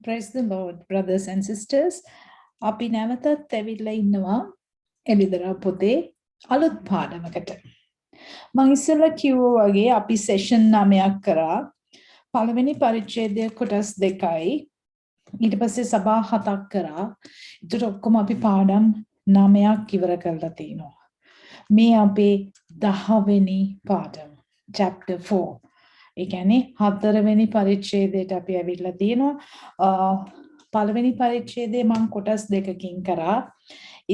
Praise the Lord, brothers and sisters. අපි නැවතත් ඇවිල්ලා ඉන්නවා එළිදරව් පොතේ අලුත් පාඩමකට. මම ඉස්සෙල්ලා කිව්වා වගේ අපි සෙෂන් 9ක් කරා. පළවෙනි පරිච්ඡේදය කොටස් 2යි. ඊට පස්සේ සභා 7ක් කරා. ඒතර ඔක්කොම අපි පාඩම් 9ක් ඉවර කරලා තිනවා. මේ අපේ 10 වෙනි පාඩම. chapter 4. ඒ කියන්නේ 4 වෙනි පරිච්ඡේදයට අපි ඇවිල්ලා තියෙනවා. පළවෙනි පරිච්ඡේදයේ මම කොටස් දෙකකින් කරා.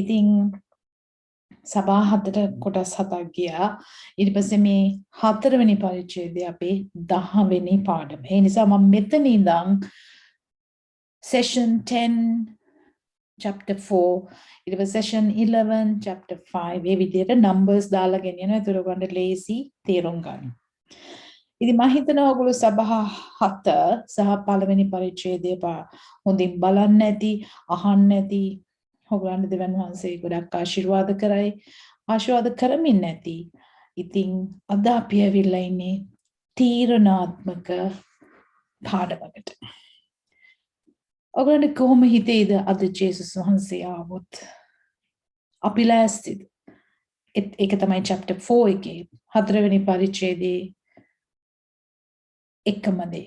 ඉතින් සභා 7ට කොටස් 7ක් ගියා. ඊට පස්සේ මේ 4 වෙනි පරිච්ඡේදයේ අපේ 10 වෙනි පාඩම. ඒ නිසා මම මෙතන ඉඳන් session 10 chapter 4 ඊට පස්සේ session 11 chapter 5 මේ විදිහට numbers දාලා ගෙනියනවා. ඒතර ඔයගොල්ලන්ට ලේසි තේරුම් ගන්න. ඉතින් මම හිතනවා ඔයගොල්ලෝ සභා 7 සහ පළවෙනි පරිච්ඡේදය හොඳින් බලන්න ඇති, අහන්න ඇති. ඔයගොල්ලන්ට දෙවන් වහන්සේ ගොඩක් ආශිර්වාද කරයි. ආශිර්වාද කරමින් නැති. ඉතින් අද අපි ඇවිල්ලා ඉන්නේ තීරණාත්මක පාඩමකට. ඔයගොල්ලන්ට කොහොම හිතේද අද ජේසුස් වහන්සේ ආවොත්? අපි ලෑස්තිද? ඒක තමයි chapter 4 එකේ 4 වෙනි පරිච්ඡේදයේ එකම දේ.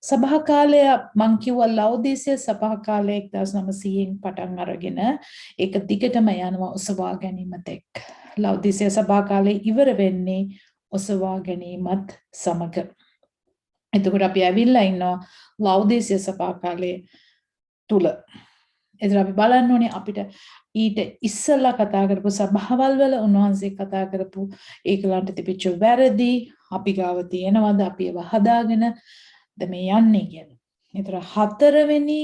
සභා කාලය මං කිව්වා ලෞදීසිය සභා කාලය 1900න් පටන් අරගෙන ඒක දිගටම යනවා ඔසවා ගැනීමත් එක්ක. ලෞදීසිය සභා කාලය ඉවර වෙන්නේ ඔසවා ගැනීමත් සමග. එතකොට අපි ඇවිල්ලා ඉන්නවා ලෞදීසිය සභා කාලයේ තුල. එතන අපි බලන්න ඕනේ අපිට ඊට ඉස්සෙල්ලා කතා කරපු සභාවල් වල උන්වහන්සේ කතා කරපු ඒකලන්ට තිබිච්ච වැරදි අපි ගාව තියෙනවද අපි ඒව හදාගෙන මේ යන්නේ කියන්නේ. ඒතර 4 වෙනි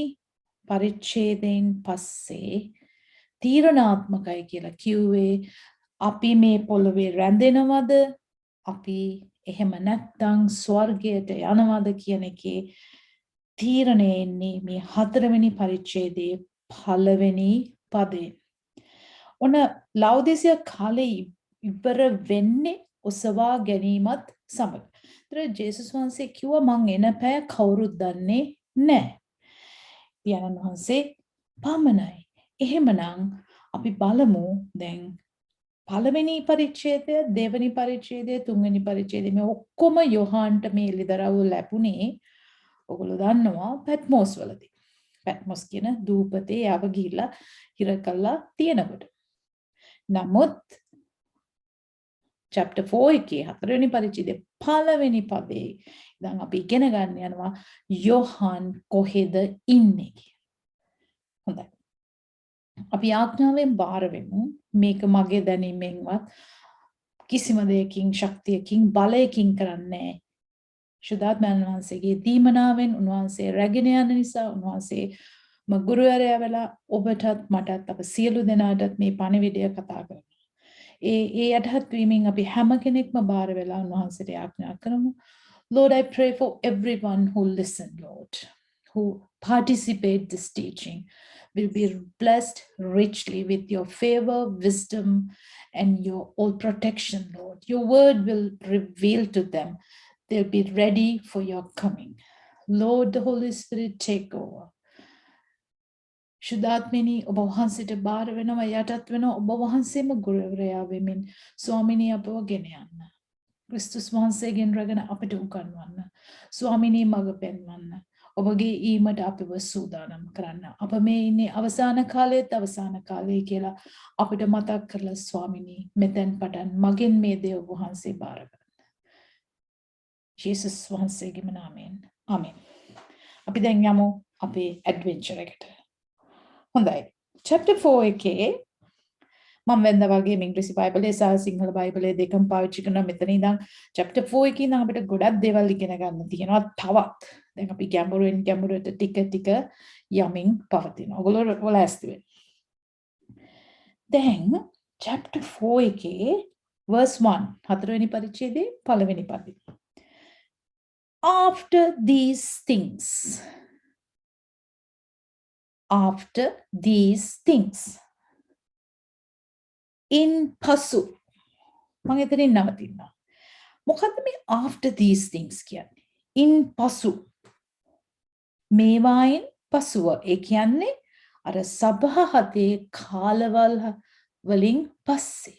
පරිච්ඡේදයෙන් පස්සේ තීරණාත්මකයි කියලා කිව්වේ අපි මේ පොළවේ රැඳෙනවද අපි එහෙම නැත්නම් ස්වර්ගයට යනවද කියන එකේ තීරණය එන්නේ මේ 4 වෙනි පරිච්ඡේදයේ පළවෙනි පදේ. ඔන්න ලෞදීසිය කාලේ ඉවර වෙන්නේ ඔසවා ගැනීමත් සමග. ඒතර ජේසුස් වහන්සේ කිව්වා මං එන පැය කවුරුත් දන්නේ නැහැ. පියාණන් වහන්සේ පමණයි. එහෙමනම් අපි බලමු දැන් පළවෙනි පරිච්ඡේදය, දෙවෙනි පරිච්ඡේදය, තුන්වෙනි පරිච්ඡේදය මේ ඔක්කොම යොහාන්ට මේ එළිදරව් ලැබුණේ ඔයගොල්ලෝ දන්නවා පැට්මොස් වලදී. පැට්මොස් කියන දූපතේ යව ගිහිල්ලා හිර කළා තියෙනකොට. නමුත් chapter 4 එකේ 4 වෙනි පරිච්ඡේදයේ පළවෙනි පදේ දැන් අපි ඉගෙන ගන්න යනවා යොහාන් කොහෙද ඉන්නේ කියලා. හොඳයි. අපි ආඥාවෙන් බාර වෙමු. මේක මගේ දැනීමෙන්වත් කිසිම දෙයකින් ශක්තියකින් බලයකින් කරන්නේ ශුද්ධාත්මයන් වහන්සේගේ දීමනාවෙන් උන්වහන්සේ රැගෙන යන නිසා උන්වහන්සේ ගුරුවරයා වෙලා ඔබටත් මටත් අප සියලු දෙනාටත් මේ පණිවිඩය කතා කරනවා. ඒ යටහත් වීමෙන් අපි හැම කෙනෙක්ම බාර වෙලා උන්වහන්සේට ආඥා කරමු. Lord, I pray for everyone who listen, Lord, who participate this teaching will be blessed richly with your favor, wisdom, and your all protection, Lord. Your word will reveal to them. They'll be ready for your coming. Lord, the Holy Spirit, take over. ශුද්ධාත්මනි ඔබ වහන්සේට බාර වෙනවා යටත් වෙනවා ඔබ වහන්සේම ගුරුවරයා වෙමින් ස්වාමිනී අපව ගෙන යන්න. ක්‍රිස්තුස් වහන්සේගෙන් රැගෙන අපිට උගන්වන්න. ස්වාමිනී මඟ පෙන්වන්න. ඔබගේ ඊමට අපිව සූදානම් කරන්න. අප මේ ඉන්නේ අවසාන කාලයේත් අවසාන කාලයේ කියලා අපිට මතක් කරලා ස්වාමිනී මෙතෙන් පටන් මගෙන් මේ දේ ඔබ වහන්සේ බාර ගන්න. ජේසුස් වහන්සේගේම නාමයෙන්. ආමෙන්. අපි දැන් යමු අපේ ඇඩ්වෙන්චර් එකට. හොඳයි. chapter 4 එකේ මම වෙනදා වගේ ඉංග්‍රීසි බයිබලයේ සහ සිංහල බයිබලයේ දෙකම පාවිච්චි කරන මෙතන ඉඳන් chapter 4 එකේ ඉඳන් අපිට ගොඩක් දේවල් ඉගෙන ගන්න තියෙනවා තවත්. දැන් අපි ගැඹුරින් ගැඹුරට ටික ටික යමින් පවතිනවා. ඔයගොල්ලෝ ලෑස්ති වෙන්න. දැන් chapter 4 එකේ verse 1 හතරවෙනි පරිච්ඡේදයේ පළවෙනි පදය. After these things. After these things. In pasu. මම එතනින් නවතිනවා. මොකද්ද මේ after these things කියන්නේ? In pasu. මේවායින් පසුව ඒ කියන්නේ අර සභා හතේ කාලවල් වලින් පස්සේ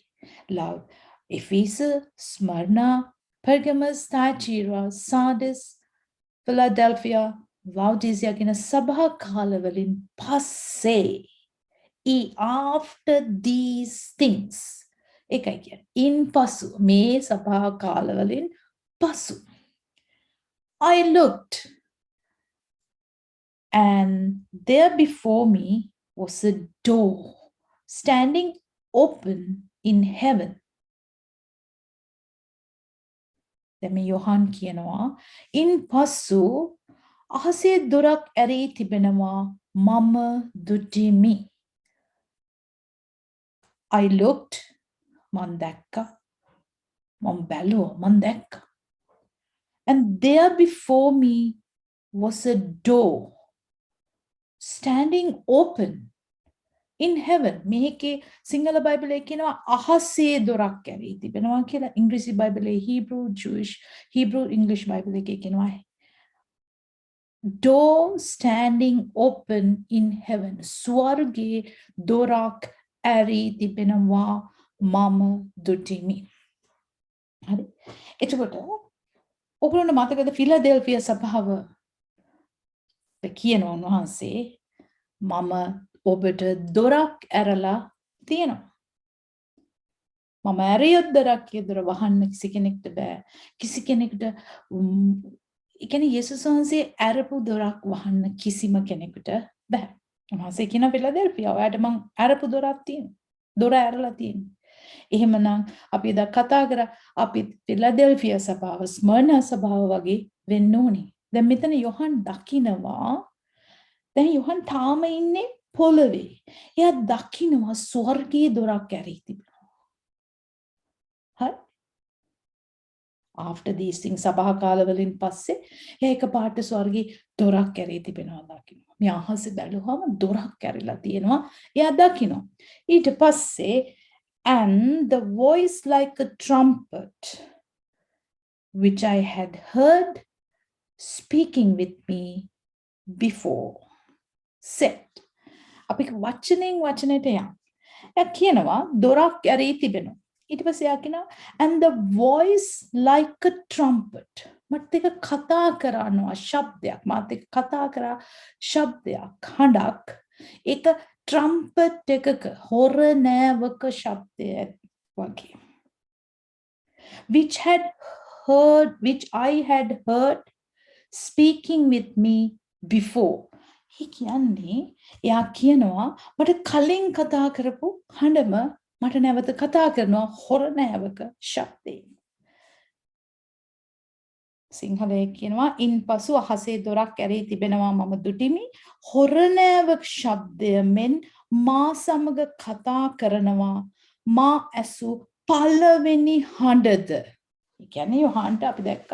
ලව් එෆීස ස්මර්නා පර්ගමස් තයිචීරා සාඩිස් ෆිලඩෙල්ෆියා ලව්ඩීසියා කියන සභා කාලවලින් පස්සේ after these things එකයි කියන්නේ ඉන් පසු මේ සභා කාලවලින් පසු I looked and there before me was a door standing open in heaven. දැන් මේ යොහන් කියනවා ඉන් පසු අහසේ දොරක් ඇරී තිබෙනවා මම දුටිමි. I looked මන් දැක්කා මම බැලුවා මන් දැක්කා and there before me was a door standing open in heaven. මේකේ සිංහල බයිබලයේ කියනවා අහසේ දොරක් ඇරී තිබෙනවා කියලා. ඉංග්‍රීසි බයිබලයේ Hebrew English බයිබල් එකේ කියනවා door standing open in heaven. ස්වර්ගයේ දොරක් ඇරී තිබෙනවා මම දුටිමි. හරි. එතකොට ඔගොල්ලන්ට මතකද ෆිලඩෙල්ෆියා සභාව කියනවා උන්වහන්සේ මම ඔබට දොරක් ඇරලා තියෙනවා. මම ඇරියොත් දොරක් දොර වහන්න කිසි කෙනෙක්ට බෑ. කිසි කෙනෙකුට ඒ කියන්නේ යේසුස් වහන්සේ ඇරපු දොරක් වහන්න කිසිම කෙනෙකුට බෑ. උන්වහන්සේ කියන ෆිලඩෙල්ෆියා ඔයාට මං ඇරපු දොරක් තියෙනවා. දොර ඇරලා තියෙනවා. එහෙමනම් අපි එදා කතා කරා අපි ෆිලඩෙල්ෆියා සභාව ස්මර්නා සභාව වගේ වෙන්න ඕනේ. දැන් මෙතන යොහන් දකිනවා දැන් යොහන් තාම ඉන්නේ පොළවේ. එයා දකිනවා ස්වර්ගයේ දොරක් ඇරී තිබෙනවා. හරි? after these things සභා කාලවලින් පස්සේ එයා එකපාරට ස්වර්ගයේ දොරක් ඇරී තිබෙනවා දකිනවා. මේ අහසේ බැලුවම දොරක් ඇරිලා තියෙනවා. එයා දකිනවා. ඊට පස්සේ and the voice like a trumpet which I had heard speaking with me before said. අපි වචනයට යන්න. එයා කියනවා දොරක් ඇරී තිබෙනවා. ඊට පස්සේ එයා කියනවා and the voice like a trumpet. මත් එක කතා කරනවා ශබ්දයක්. මාත් එක කතා කරා ශබ්දයක් හඬක්. ඒක trumpet එකක හොරණෑවක ශබ්දයක් වගේ. which I had heard speaking with me before. ඒ කියන්නේ එයා කියනවා මට කලින් කතා කරපු හඬම මට නැවත කතා කරනවා හොරණෑවක ශබ්දයෙන්. සිංහලයේ කියනවා ඉන්පසු අහසේ දොරක් ඇරී තිබෙනවා මම දුටිමි හොරණෑවක ශබ්දයෙන් මා සමග කතා කරනවා මා ඇසු පළවෙනි හඬද. ඒ කියන්නේ යොහන්ට අපි දැක්ක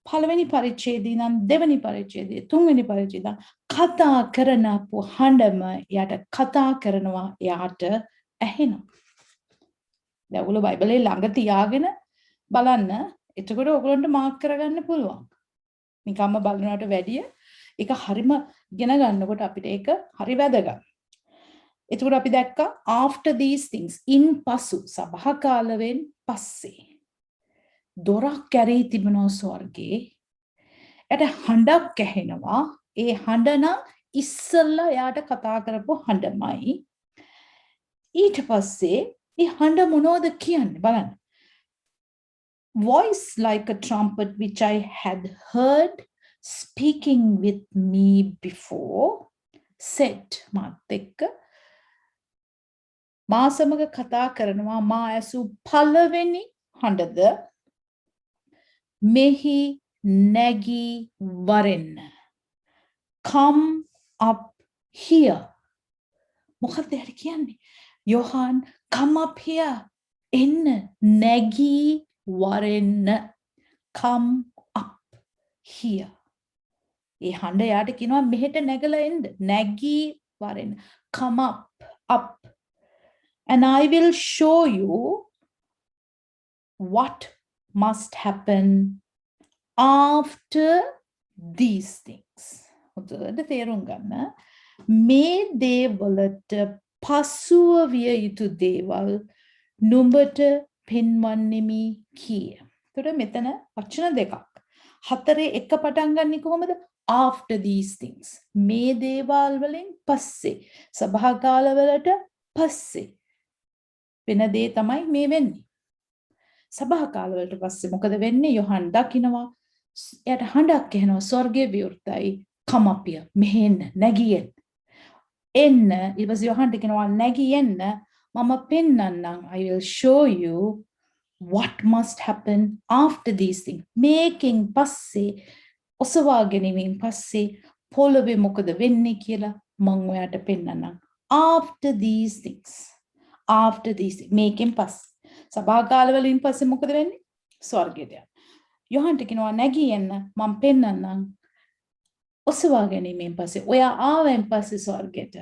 පළවෙනි පරිච්ඡේදය නම් දෙවෙනි පරිච්ඡේදය තුන්වෙනි පරිච්ඡේදය කතා කරනපු හඬම යට කතා කරනවා යාට ඇහෙනවා. දැන් ඔයගොල්ලෝ බයිබලේ ළඟ තියාගෙන බලන්න එතකොට ඔයගොල්ලන්ට මාක් කරගන්න පුළුවන්. නිකම්ම බලනවට වැඩිය ඒක හරිම ඉගෙන ගන්නකොට අපිට ඒක හරි වැදගත්. එතකොට අපි දැක්කා after these things in පසු සභා කාලයෙන් පස්සේ දොරක් ඇරී තිබෙනවා ස්වර්ගේ. එයට හඬක් ඇහෙනවා. ඒ හඬ නම් ඉස්සල්ලා යාට කතා කරපු හඬමයි. ඊට පස්සේ ඒ හඬ මොනවද කියන්නේ බලන්න. voice like a trumpet which I had heard speaking with me before said මාත් එක්ක මා සමග කතා කරනවා මා ඇසු පළවෙනි හඬද මෙහි නැගී වරෙන්න come up here. මොකක්ද යාර කියන්නේ? යොහන් come up here එන්න නැගී වරෙන්න come up here. ඒ හඬ යාට කියනවා මෙහෙට නැගලා එන්න නැගී වරෙන්න come up and I will show you what must happen after these things. හොඳට තේරුම් ගන්න. මේ දේවලට පසුව විය යුතු දේවල් නුඹට පෙන්වන්නෙමි කීය. එතකොට මෙතන වචන දෙකක්. 4 එක පටන් ගන්නේ කොහොමද? After these things. මේ දේවල් වලින් පස්සේ. සභා කාලවලට පස්සේ. වෙන දේ තමයි මේ වෙන්නේ. සභා කාලවලට පස්සේ මොකද වෙන්නේ? යොහන් දකින්නවා. එයාට හඬක් එනවා ස්වර්ගයේ විවෘතයි. come up here. මෙහෙන්න නැගියෙන්. එන්න ඊට පස්සේ යොහන්ට කියනවා නැගියෙන්න මම පෙන්නන්නම්. I will show you what must happen after these things. මේකෙන් පස්සේ ඔසවා ගැනීමෙන් පස්සේ පොළොවේ මොකද වෙන්නේ කියලා මම ඔයාට පෙන්නන්නම්. After these things. After these things. මේකෙන් පස්සේ සභා කාලවලින් පස්සේ මොකද වෙන්නේ? ස්වර්ගයට යනවා. යොහන්ට කියනවා නැගියෙන්න මම පෙන්නන්නම්. ඔසවා ගැනීමෙන් පස්සේ ඔයා ආවෙන් පස්සේ ස්වර්ගයට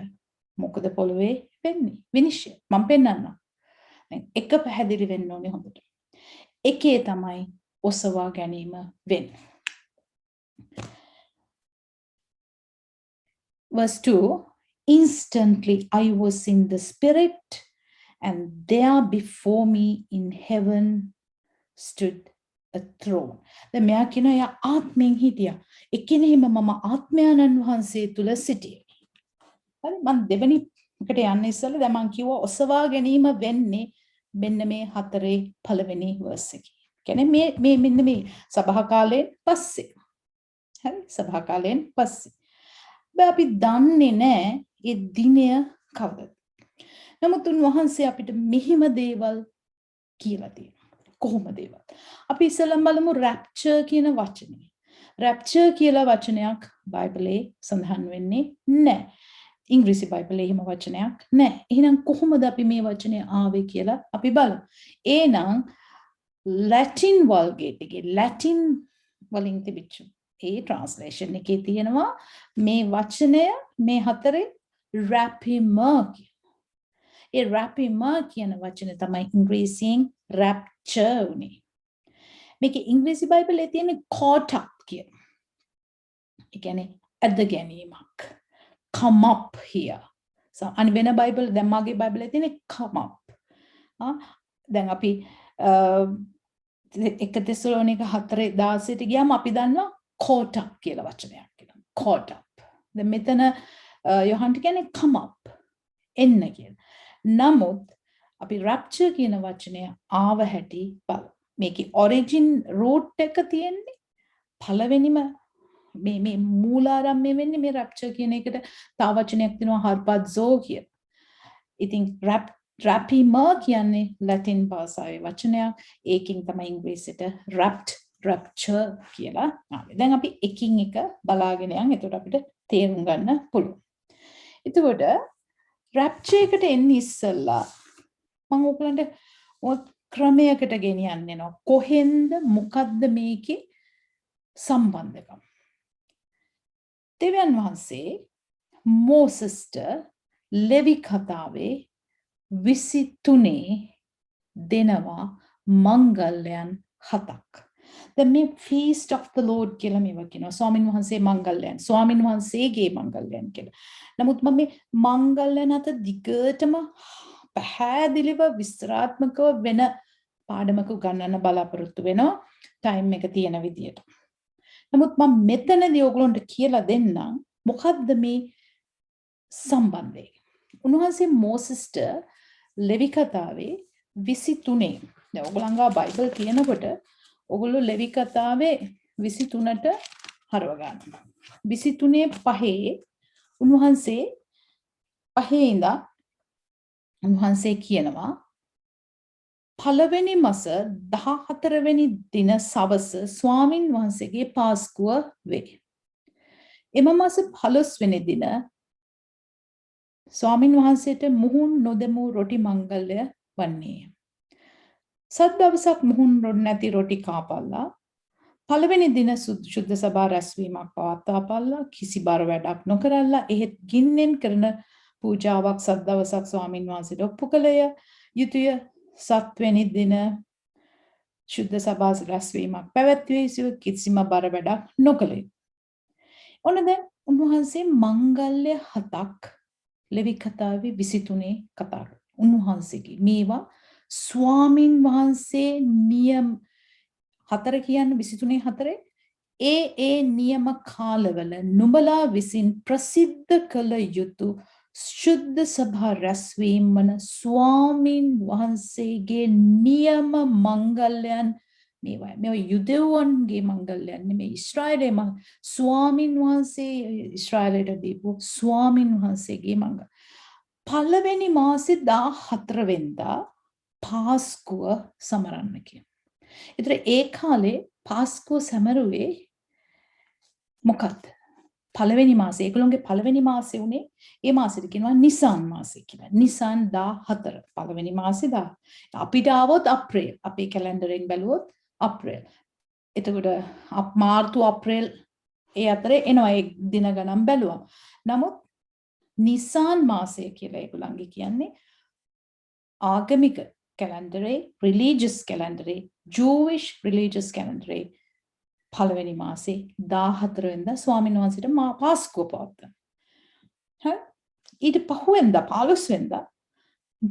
මොකද පොළොවේ වෙන්නේ? විනිශ්චය. මම පෙන්නන්නම්. දැන් එක පැහැදිලි වෙන්න ඕනේ හොඳට. එකේ තමයි ඔසවා ගැනීම වෙන්නේ. Verse 2, instantly I was in the spirit, and there before me in heaven stood a throne. දැන් මෙයා කියන යා ආත්මෙන් හිටියා. එකිනෙම මම ආත්මයන්න් වහන්සේ තුල සිටියේ. හරි මම දෙවෙනි එකට යන්න ඉස්සෙල්ලා දැන් මම කිව්වා ඔසවා ගැනීම වෙන්නේ මෙන්න මේ 4 පළවෙනි verse එකේ. කියන්නේ මේ මෙන්න මේ සභා කාලයෙන් පස්සේ. හරි සභා කාලයෙන් පස්සේ. අපි දන්නේ නැහැ ඒ දිනය කවදද. නමුත් උන්වහන්සේ අපිට මෙහිම දේවල් කියලා තියෙනවා. කොහොම දේවල්. අපි ඉස්සෙල්ලම බලමු rapture කියන වචනේ. rapture කියලා වචනයක් බයිබලයේ සඳහන් වෙන්නේ නැහැ. ඉංග්‍රීසි බයිබලයේ එහෙම වචනයක් නැහැ. එහෙනම් කොහොමද අපි මේ වචනේ ආවේ කියලා අපි බලමු. එහෙනම් ලැටින් වල්ගේට් එකේ ලැටින් වලින් තිබිච්ච ඒ ට්‍රාන්ස්ලේෂන් එකේ තියෙනවා මේ වචනය මේ 4 rapima කියන. ඒ rapima කියන වචනේ තමයි ඉංග්‍රීසියෙන් rapture උනේ. මේකේ ඉංග්‍රීසි බයිබලයේ තියෙන caught up කියන. ඒ කියන්නේ ඇද ගැනීමක්. come up here. So අනිත් වෙන බයිබල් දැන් මාගේ බයිබලයේ තියෙන come up. දැන් අපි 1 තෙසලෝනික 4:16ට ගියාම අපි දන්නවා caught up කියලා වචනයක් කියලා. caught up. දැන් මෙතන යොහන්ට කියන්නේ come up. එන්න කියන. නමුත් අපි rapture කියන වචනය ආව හැටි බලමු. මේකේ origin root එක තියෙන්නේ පළවෙනිම මේ මූලාරම්භය වෙන්නේ මේ rapture කියන එකට තව වචනයක් තියෙනවා harpazo කියලා. ඉතින් rapima කියන්නේ ලැටින් භාෂාවේ වචනයක්. ඒකෙන් තමයි ඉංග්‍රීසියට rapture කියලා ආවේ. දැන් අපි එකින් එක බලාගෙන යන්. එතකොට අපිට තේරුම් ගන්න පුළුවන්. එතකොට rapture එකට එන්නේ ඉස්සෙල්ලා මම ඔයගලන්ට ක්‍රමයකට ගෙනියන්න යනවා. කොහෙන්ද මොකද්ද මේකේ සම්බන්ධකම්? දෙවියන් වහන්සේ මෝසස්ට ලෙවි කතාවේ 23 දෙනවා මංගල්‍යයන් 7ක්. දැන් මේ feast of the Lord කියලා මේවා කියනවා. ස්වාමින් වහන්සේ මංගල්‍යයන්, ස්වාමින් වහන්සේගේ මංගල්‍යයන් කියලා. නමුත් මම මේ මංගල්‍යයන් අත දිගටම පැහැදිලිව විස්තරාත්මකව වෙන පාඩමක ගන්නන්න බලාපොරොත්තු වෙනවා ටයිම් එක තියෙන විදියට. නමුත් මම මෙතනදී ඔයගලන්ට කියලා දෙන්නම් මොකද්ද මේ සම්බන්ධය. උන්වහන්සේ මෝසස්ට ලෙවි කතාවේ 23 දැන් ඔයගලංගා බයිබල් කියනකොට ඔයගොල්ලෝ ලෙවි කතාවේ 23ට හරව ගන්නවා. 23 5 උන්වහන්සේ 5 ඉඳන් උන්වහන්සේ කියනවා පළවෙනි මාස 14 වෙනි දින සවස ස්වාමින් වහන්සේගේ පාස්කුව වේ. එම මාස 15 වෙනි දින ස්වාමින් වහන්සේට මුහුන් නොදෙමු රොටි මංගල්‍ය වන්නේය. සත් දවසක් මුහුන් නැති රොටි කාපල්ලා පළවෙනි දින සුද්ධ සභා රැස්වීමක් පවත්වාපල්ලා කිසි බර වැඩක් නොකරල්ලා එහෙත් ගින්නෙන් කරන පූජාවක් සත් දවසක් ස්වාමින් වහන්සේට ඔප්පු කළය යුතුය. සත්වෙනි දින සුද්ධ සභා රැස්වීමක් පැවැත්විය යුතුය කිසිම බර වැඩක් නොකළේ. ඔන්න දැන් උන්වහන්සේ මංගල්‍ය 7ක් ලෙවි කතාවේ 23 කතා කරනවා. උන්වහන්සේගේ මේවා ස්වාමින් වහන්සේ නියම 4 කියන්නේ 23 4 ඒ නියම කාලවල නුඹලා විසින් ප්‍රසිද්ධ කළ යුතු ශුද්ධ සභා රැස්වීම වන ස්වාමින් වහන්සේගේ නියම මංගල්‍යයන් මේවා යුදෙව්වන්ගේ මංගල්‍යයන් නෙමෙයි ඊශ්‍රායලයේ ස්වාමින් වහන්සේ ඊශ්‍රායලයට දීපු ස්වාමින් වහන්සේගේ මංගල්‍ය පළවෙනි මාසේ 14 වෙනිදා පාස්කුව සමරන්න කියන. ඒතර ඒ කාලේ පාස්කුව සමරුවේ මොකක්ද? පළවෙනි මාසේ ඒගොල්ලෝගේ පළවෙනි මාසේ උනේ ඒ මාසෙට කියනවා නිසාන් මාසෙ කියලා. නිසාන් 14 පළවෙනි මාසේ 10. අපිට ආවොත් අප්‍රේල්. අපේ කැලෙන්ඩරෙන් බැලුවොත් අප්‍රේල්. එතකොට මාර්තු අප්‍රේල් ඒ අතරේ එනවා ඒ දින ගණන් බැලුවම. නමුත් නිසාන් මාසය කියලා ඒගොල්ලන්ගේ කියන්නේ ආගමික කැලෙන්ඩරේ රිලීජියස් කැලෙන්ඩරේ ජූවිෂ් රිලීජියස් කැලෙන්ඩරේ පළවෙනි මාසේ 14 වෙනිදා ස්වාමීන් වහන්සේට පාස්කුව පවත්වන. හරි? ඊට පහුවෙන්දා 15 වෙනිදා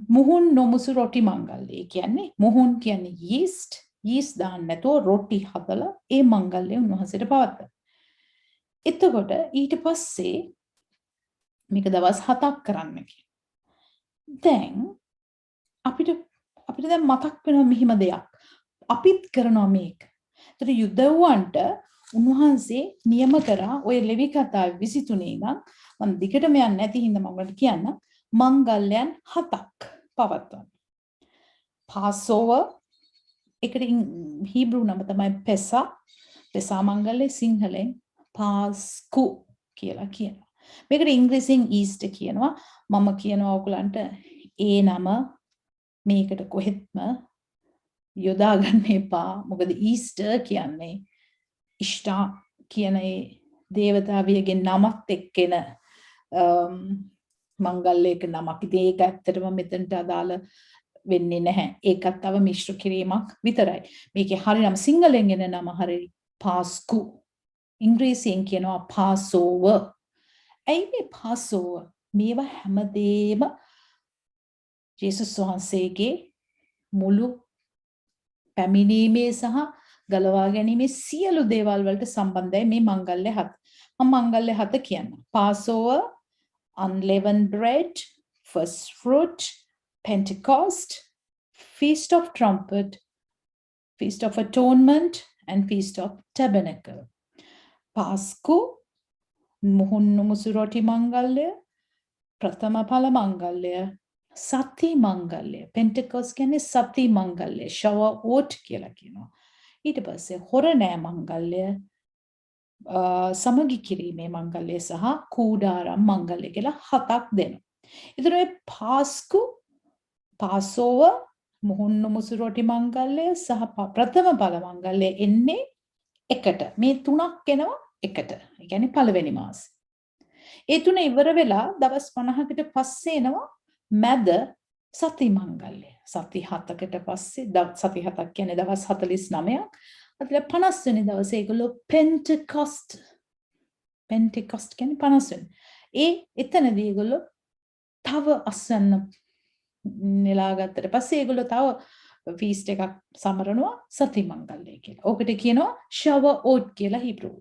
මුහුන් නොමුසු රොටි මංගල්‍ය. කියන්නේ මුහුන් කියන්නේ යීස්ට් දාන්න නැතුව රොටි හදලා ඒ මංගල්‍ය උන්වහන්සේට පවත්වන. එතකොට ඊට පස්සේ මේක දවස් 7ක් කරන්න කියලා. දැන් අපිට දැන් මතක් වෙනවා මෙහිම දෙයක්. අපිත් කරනවා මේක. ඒතර යුදෙව්වන්ට උන්වහන්සේ නියම කරා ඔය ලෙවි කතාවේ 23 ඉඳන් මම දිගටම යන්නේ නැති හින්දා මම ඔයාලට කියන්න මංගල්‍යයන් 7ක් පවත්වන. පාසෝවර් ඒකට හීබ්‍රු නම තමයි පෙසා මංගල්‍ය සිංහලෙන් පාස්කු කියලා කියනවා. මේකට ඉංග්‍රීසියෙන් ඊස්ටර් කියනවා. මම කියනවා ඔයගලන්ට ඒ නම මේකට කොහෙත්ම යොදා ගන්න එපා. මොකද ඊස්ටර් කියන්නේ ඉෂ්ටා කියන ඒ දේවතාවියගේ නමත් එක්කෙන මංගල්‍යයක නමක්. ඉතින් ඒක ඇත්තටම මෙතනට අදාළ වෙන්නේ නැහැ. ඒකත් තව මිශ්‍ර කිරීමක් විතරයි. මේකේ හරියම සිංහලෙන් එන නම හරිය පාස්කු. ඉංග්‍රීසියෙන් කියනවා පාසෝවර්. ඇයි මේ පාසෝවර්? මේවා හැමදේම ජේසුස් වහන්සේගේ මුළු පැමිණීමේ සහ ගලවා ගැනීමේ සියලු දේවල් වලට සම්බන්ධයි මේ මංගල්‍ය 7. මම මංගල්‍ය 7 කියන්න. Passover, unleavened bread, first fruit, Pentecost, Feast of Trumpet, Feast of Atonement, and Feast of Tabernacle. Pasku, මුහුන්නු මුසුරොටි මංගල්‍ය, ප්‍රථම ඵල මංගල්‍ය, සති මංගල්‍ය. Pentecost කියන්නේ සති මංගල්‍ය. Shavuot කියලා කියනවා. ඊට පස්සේ හොරණෑ මංගල්‍ය, සමගි කිරීමේ මංගල්‍ය සහ කූඩාරම් මංගල්‍ය කියලා 7ක් දෙනවා. ඒතර මේ පාස්කු, පාසෝවර්, මුහුන්නු මුසුරොටි මංගල්‍ය සහ ප්‍රථම ඵල මංගල්‍ය එන්නේ එකට. මේ තුනක් එනවා එකට. ඒ කියන්නේ පළවෙනි මාසේ. ඒ තුන ඉවර වෙලා දවස් 50කට පස්සේ එනවා මැද සති මංගල්‍ය. සති 7කට පස්සේ සති 7ක් කියන්නේ දවස් 49ක්. අතල 50 වෙනි දවසේ ඒගොල්ලෝ Pentecost කියන්නේ 50 වෙනි. එතනදී ඒගොල්ලෝ තව අසන්න නෙලා ගත්තට පස්සේ ඒගොල්ලෝ තව ෆීස්ට් එකක් සමරනවා සති මංගල්‍ය කියලා. ඕකට කියනවා Shavuot කියලා හීබ්‍රුව.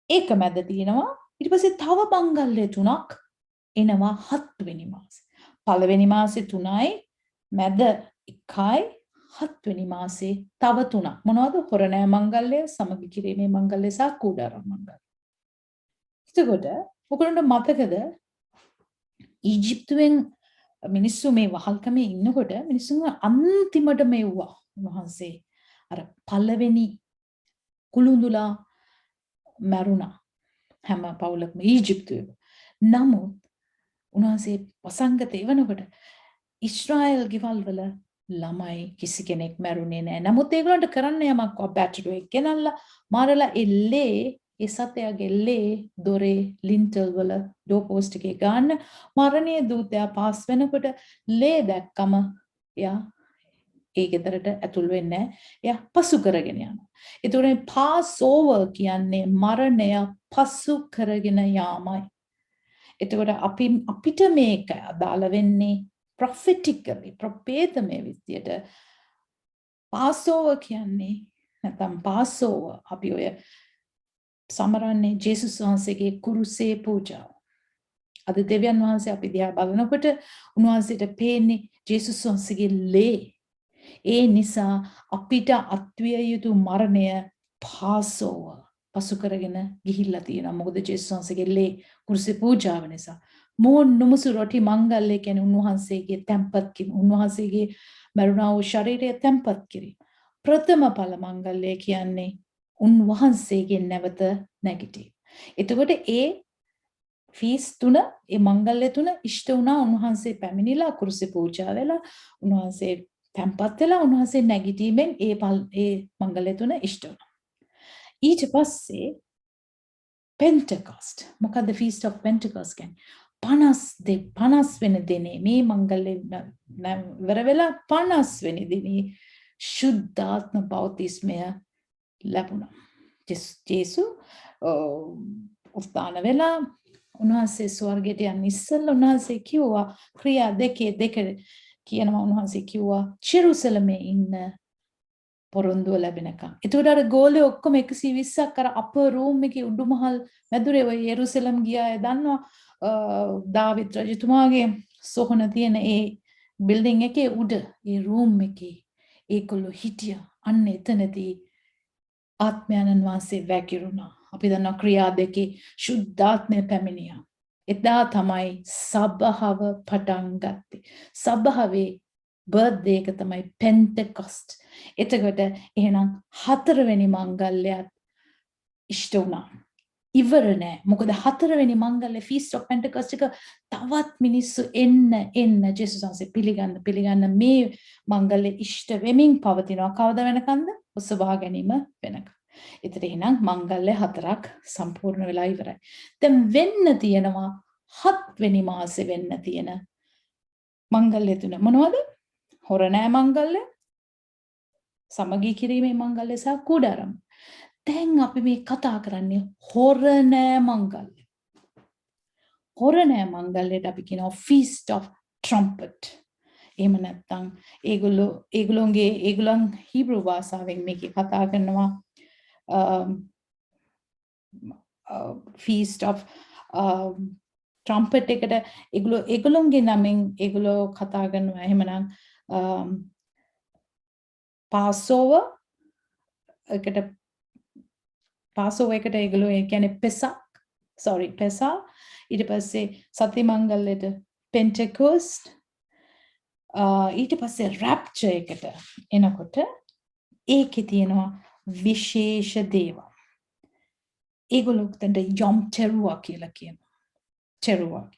ඒක මැද තියෙනවා ඊට පස්සේ තව මංගල්‍ය තුනක් එනවා 7 වෙනි මාසේ. පළවෙනි මාසේ 3යි මැද 1යි 7 වෙනි මාසේ තව 3ක්. මොනවද? හොරණෑ මංගල්‍ය, සමගි කිරීමේ මංගල්‍ය සහ කූඩාරම් මංගල්‍ය. එතකොට ඔයගොල්ලන්ට මතකද ඊජිප්තුවෙන් මිනිස්සු මේ වහල්කමේ ඉන්නකොට මිනිස්සුන් අන්තිමට මෙව්වා වහන්සේ අර පළවෙනි කුළුඳුලා මරුණා හැම පවුලකම ඊජිප්තුවේ. නමුත් උන්වහන්සේ වසංගතේ වෙනකොට ඊශ්‍රායල් ගෙවල් වල ළමයි කිසි කෙනෙක් මැරුණේ නැහැ. නමුත් ඒගොල්ලන්ට කරන්න යමක් බැටරියක් ගෙනල්ලා මාරලා එල්ලේ ඒ සතයාගේ එල්ලේ දොරේ ලින්ටල් වල ඩෝ පෝස්ට් එකේ ගන්න මරණීය දූතයා පාස් වෙනකොට ලේ දැක්කම එයා ඒ ගෙදරට ඇතුල් වෙන්නේ නැහැ. එයා පසු කරගෙන යනවා. ඒතකොට Passover කියන්නේ මරණය පසු කරගෙන යාමයි. එතකොට අපිට මේක අදාළ වෙන්නේ prophetically ප්‍රපේතමය විදියට Passover කියන්නේ නැත්නම් Passover අපි ඔය සමරන්නේ ජේසුස් වහන්සේගේ කුරුසේ පූජාව. අද දෙවියන් වහන්සේ අපි දිහා බලනකොට උන්වහන්සේට පේන්නේ ජේසුස් වහන්සේගේ ලේ. ඒ නිසා අපිට අත්විය යුතු මරණය Passover පසු කරගෙන ගිහිල්ලා තියෙනවා. මොකද ජේසුස් වහන්සේගේ ලේ කුරුසේ පූජාව නිසා. මෝන් නුමුසු රොටි මංගල්‍ය කියන්නේ උන්වහන්සේගේ තැන්පත් කිරීම. උන්වහන්සේගේ මරුණා වූ ශරීරය තැන්පත් කිරීම. ප්‍රථම ඵල මංගල්‍ය කියන්නේ උන්වහන්සේගේ නැවත නැගිටීම. එතකොට ඒ ෆීස් තුන ඒ මංගල්‍ය තුන ඉෂ්ට වුණා. උන්වහන්සේ පැමිණිලා කුරුසේ පූජා වෙලා උන්වහන්සේ තැන්පත් වෙලා උන්වහන්සේ නැගිටීමෙන් ඒ මංගල්‍ය තුන ඉෂ්ට වුණා. ඊට පස්සේ Pentecost. මොකද්ද Feast of Pentecost කියන්නේ? 50 වෙනි දිනේ මේ මංගල්‍ය ඉවර වෙලා 50 වෙනි දිනේ ශුද්ධාත්ම බෞතිස්මය ලැබුණා. ජේසු උත්ථාන වෙලා උන්වහන්සේ ස්වර්ගයට යන්න ඉස්සෙල්ලා උන්වහන්සේ කිව්වා ක්‍රියා දෙක කියනවා උන්වහන්සේ කිව්වා ජෙරුසලමේ ඉන්න පොරොන්දුව ලැබෙනකම්. ඒතකොට අර ගෝලේ ඔක්කොම 120ක් අර අපර් රූම් එකේ උඩුමහල් මැදුරේ ඔය යෙරුසලම් ගියා අය දන්නවා දාවිද් රජතුමාගේ සොහන තියෙන ඒ බිල්ඩින් එකේ උඩ ඒ රූම් එකේ ඒගොල්ලෝ හිටියා. අන්න එතනදී ආත්මයන්න් වාසේ වැగిරුණා. අපි දන්නා ක්‍රියා දෙකේ ශුද්ධාත්මය පැමිණියා. එදා තමයි සබහව පටන් ගත්තේ. සබහවේ බර්ත්ඩේ එක තමයි Pentecost. එතකොට එහෙනම් 4 වෙනි මංගල්‍යයත් ඉෂ්ට වුණා. ඉවර නෑ. මොකද 4 වෙනි මංගල්‍ය Feast of Pentecost එක තවත් මිනිස්සු එන්න ජේසුස් වහන්සේ පිළිගන්න මේ මංගල්‍ය ඉෂ්ට වෙමින් පවතිනවා. කවද වෙනකන්ද? උසභා ගැනීම වෙනකන්. ඒතර එහෙනම් මංගල්‍ය 4ක් සම්පූර්ණ වෙලා ඉවරයි. දැන් වෙන්න තියෙනවා 7 වෙනි මාසේ වෙන්න තියෙන මංගල්‍ය තුන මොනවද? හොරණෑ මංගල්‍ය, සමගී කිරීමේ මංගල්‍ය සහ කුඩාරම්. දැන් අපි මේ කතා කරන්නේ හොරණෑ මංගල්‍ය. හොරණෑ මංගල්‍යයට අපි කියනවා Feast of Trumpet. එහෙම නැත්නම් ඒගොල්ලන් හීබ්‍රු භාෂාවෙන් මේක කතා කරනවා Feast of Trumpet එකට ඒගොල්ලන්ගේ නමින් ඒගොල්ලෝ කතා කරනවා. එහෙමනම් Passover එකට ඒගොල්ලෝ කියන්නේ Pesach ඊට පස්සේ සති මංගල්‍යයට Pentecost ඊට පස්සේ Rapture එකට එනකොට ඒකේ තියෙනවා විශේෂ දේවල්. ඒගොල්ලෝ උතන්ට යොම් තෙරුවා කියලා කියනවා. තෙරුවා.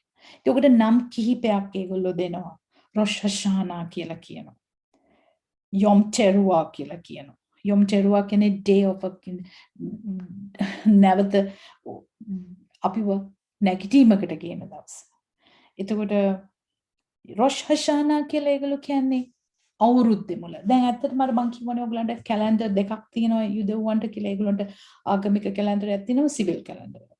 ඒකට නම් කිහිපයක් ඒගොල්ලෝ දෙනවා. රොෂ් හෂානා කියලා කියනවා. යොම් තෙරුවා කියලා කියනවා. යොම් තෙරුවා කියන්නේ day of නැවත අපිව නැගිටීමකට කියන දවස. එතකොට රොෂ් හෂානා කියලා ඒගොල්ලෝ කියන්නේ අවුරුද්දේ මුල. දැන් ඇත්තටම අර මං කියවනේ ඔයගලන්ට කැලෙන්ඩර් දෙකක් තියෙනවා යුදෙව්වන්ට කියලා. ඒගොල්ලන්ට ආගමික කැලෙන්ඩරයක් තියෙනවා සිවිල් කැලෙන්ඩරයක්.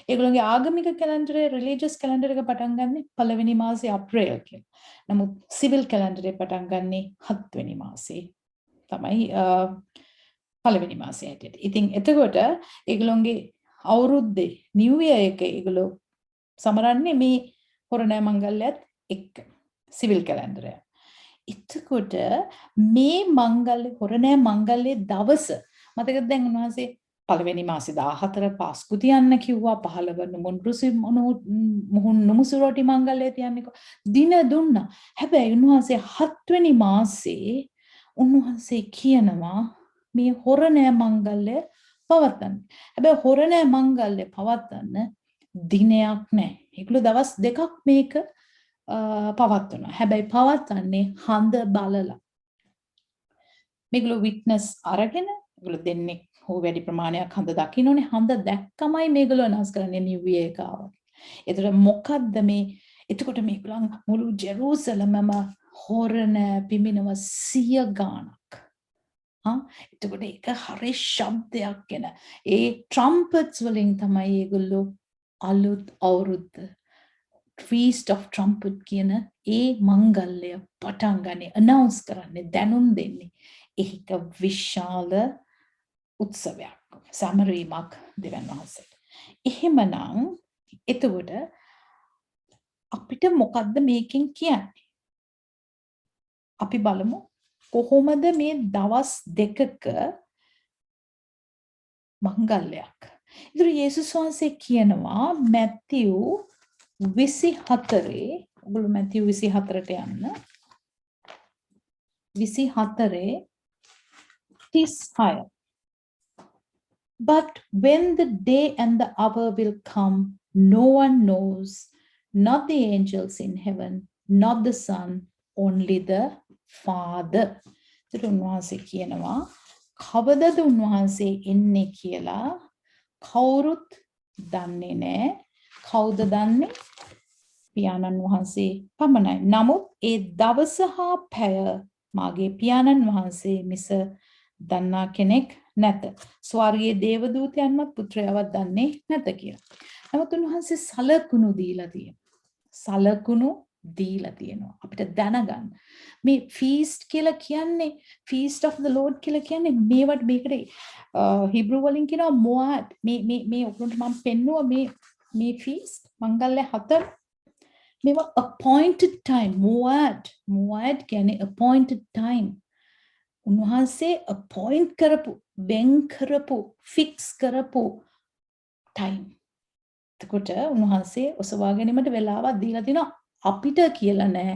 ඒගොල්ලන්ගේ ආගමික කැලෙන්ඩරේ රිලිජියස් කැලෙන්ඩර් එක පටන් ගන්නෙ පළවෙනි මාසේ අප්‍රේල් කියලා. නමුත් සිවිල් කැලෙන්ඩරේ පටන් ගන්නෙ 7 වෙනි මාසේ තමයි පළවෙනි මාසේ හැටියට. ඉතින් එතකොට ඒගොල්ලන්ගේ අවුරුද්දේ නිව් ඉයර් එක ඒගොල්ලෝ සමරන්නේ මේ හොරණෑ මංගල්‍යයත් එක්ක සිවිල් කැලෙන්ඩරය. එතකොට මේ මංගල්‍ය හොරණෑ මංගල්‍යයේ දවස මතකද දැන් උන්වහන්සේ පළවෙනි මාසේ 14 පාස්කු තියන්න කිව්වා 15 මුහුන් නුමුසු රොටි මංගල්‍ය තියන්න දින දුන්නා. හැබැයි උන්වහන්සේ 7 වෙනි මාසේ උන්වහන්සේ කියනවා මේ හොරණෑ මංගල්‍ය පවත්වන්න. හැබැයි හොරණෑ මංගල්‍ය පවත්වන්න දිනයක් නැහැ. ඒගොල්ලෝ දවස් දෙකක් මේක පවත්වනවා. හැබැයි පවත්වන්නේ හඳ බලලා. මේගොල්ලෝ විට්නස් අරගෙන ඒගොල්ලෝ දෙන්නේ හෝ වැඩි ප්‍රමාණයක් හඳ දකින්නෝනේ. හඳ දැක්කමයි මේගොල්ලෝ අනවුන්ස් කරන්නේ නිව් ඉයර් එක ආවා. ඒතර මොකද්ද මේ එතකොට මේගොල්ලන් මුළු ජෙරුසලමම හොරණ පිමිනව 100 ගාණක්. එතකොට ඒක හරි ශබ්දයක් ගැන. ඒ ට්‍රම්පට්ස් වලින් තමයි ඒගොල්ලෝ අලුත් අවුරුද්ද Feast of Trumpet කියන ඒ මංගල්‍යය පටන් ගන්නේ, announce කරන්නේ, දැනුම් දෙන්නේ. ඒක විශාල උත්සවයක්, සමරීමක් දෙවන් වහන්සේට. එහෙමනම් එතකොට අපිට මොකද්ද මේකෙන් කියන්නේ? අපි බලමු කොහොමද මේ දවස් දෙකක මංගල්‍යයක්. ඉතින් යේසුස් වහන්සේ කියනවා මැතිව් 24 ඔගොල්ලෝ මැතිව් 24ට යන්න. 24 36. But when the day and the hour will come, no one knows, not the angels in heaven, not the Son, only the Father. උන්වහන්සේ කියනවා කවදද උන්වහන්සේ එන්නේ කියලා කවුරුත් දන්නේ නැහැ. කවුද දන්නේ? පියාණන් වහන්සේ පමණයි. නමුත් ඒ දවස හා පැය මාගේ පියාණන් වහන්සේ මිස දන්නා කෙනෙක් නැත. ස්වර්ගයේ දේවදූතයන්වත් පුත්‍රයවත් දන්නේ නැත කියලා. නමුත් උන්වහන්සේ සලකුණු දීලා තියෙනවා. සලකුණු දීලා තියෙනවා. අපිට දැනගන්න. මේ feast කියලා කියන්නේ feast of the Lord කියලා කියන්නේ මේකට හිබ්‍රු වලින් කියනවා මොઆඩ්. මේ ඔක්කොන්ට මම පෙන්නුවා මේ feast මංගල්‍ය 4 මේවා appointed time. මොආඩ් කියන්නේ appointed time. උන්වහන්සේ appoint කරපු, වෙන් කරපු, fix කරපු time. එතකොට උන්වහන්සේ ඔසවා ගැනීමට වෙලාවක් දීලා තිනවා. අපිට කියලා නැහැ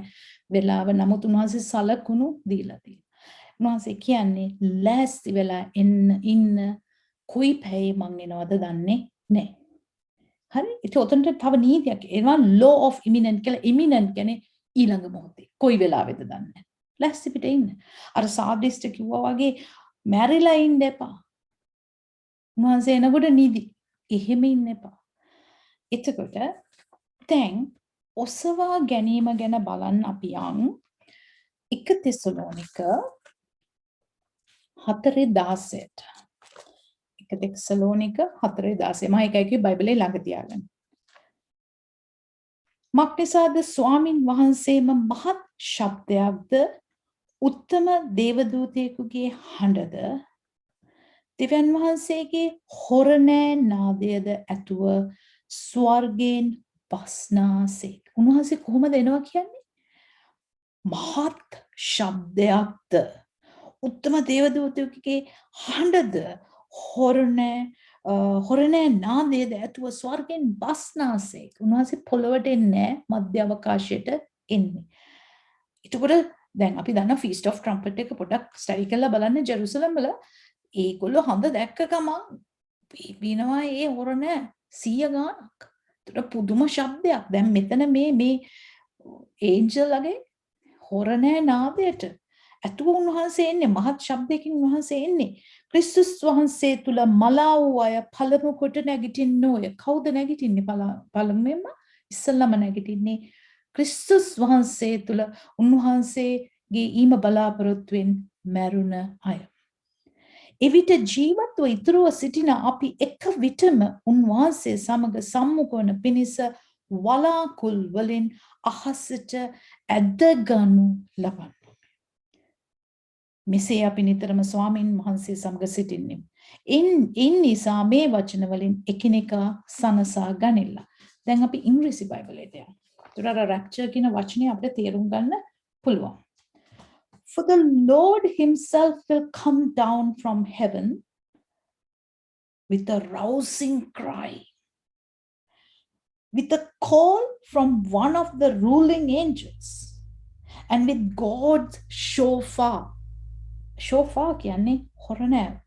වෙලාව. නමුත් උන්වහන්සේ සලකුණු දීලා තියෙනවා. උන්වහන්සේ කියන්නේ ලෑස්ති වෙලා ඉන්න කොයි පැයේ මං එනවද දන්නේ නැහැ. හරි? ඒක උතන්ට තව නීතියක්. ඒනවා law of imminent කියලා. imminent කියන්නේ ඊළඟ මොහොතේ. කොයි වෙලාවෙද දන්නේ නැහැ. ලෑස්ති පිට ඉන්න. අර සාඩිස්ට කිව්වා වගේ මැරිලා ඉන්න එපා. උන්වහන්සේ එනකොට නිදි. එහෙම ඉන්න එපා. එතකොට දැන් ඔසවා ගැනීම ගැන බලන්න අපි යන් 1 තෙසලෝනික 4:16ට. 1 තෙසලෝනික 4:16 මම එකයි බයිබලේ ළඟ තියාගන්න. මක්නිසාද ස්වාමින් වහන්සේම මහත් ශබ්දයක්ද උත්තම දේවදූතයෙකුගේ හඬද දෙවියන් වහන්සේගේ හොරණෑ නාදයද ඇතුව ස්වර්ගයෙන් බස්නාසේ. උන්වහන්සේ කොහොමද එනවා කියන්නේ? මහත් ශබ්දයක්ද උත්තම දේවදූතයෙකුගේ හඬද හොරණෑ නාදයද ඇතුව ස්වර්ගයෙන් බස්නාසේ. උන්වහන්සේ පොළොවට එන්නේ මධ්‍ය අවකාශයට එන්නේ. එතකොට දැන් අපි දන්න Feast of Trumpet එක පොඩ්ඩක් ස්ටඩි කරලා බලන්න ජෙරුසලම් වල ඒගොල්ලෝ හඳ දැක්ක ගමන් පිනවා ඒ හොරණ 100 ගාණක්. ඒතර පුදුම ශබ්දයක්. දැන් මෙතන මේ ඒන්ජල්ගේ හොරණ නාදයට ඇතුව උන්වහන්සේ එන්නේ මහත් ශබ්දයකින් උන්වහන්සේ එන්නේ. ක්‍රිස්තුස් වහන්සේ තුල මලා වූ අය පළමු කොට නැගිටින්න ඕය. කවුද නැගිටින්නේ පළමුවෙන්ම? ඉස්සල්ලාම නැගිටින්නේ ක්‍රිස්තුස් වහන්සේ තුල උන්වහන්සේගේ ඊම බලාපොරොත්තුවෙන් මැරුණ අය. එවිට ජීවත්ව ඉතුරුව සිටින අපි එක විටම උන්වහන්සේ සමග සම්මුඛ වන පිණිස වලාකුල් වලින් අහසට ඇදගනු ලබන්න. මෙසේ අපි නිතරම ස්වාමීන් වහන්සේ සමග සිටින්නේ. ඉන් නිසා මේ වචන වලින් එකිනෙකා සනසා ගනිල්ල. දැන් අපි ඉංග්‍රීසි බයිබලයට යමු. ඒතර රැප්චර් කියන වචනේ අපිට තේරුම් ගන්න පුළුවන්. For the Lord himself will come down from heaven with a rousing cry, with a call from one of the ruling angels, and with God's shofar. Shofar කියන්නේ හොරණෑ.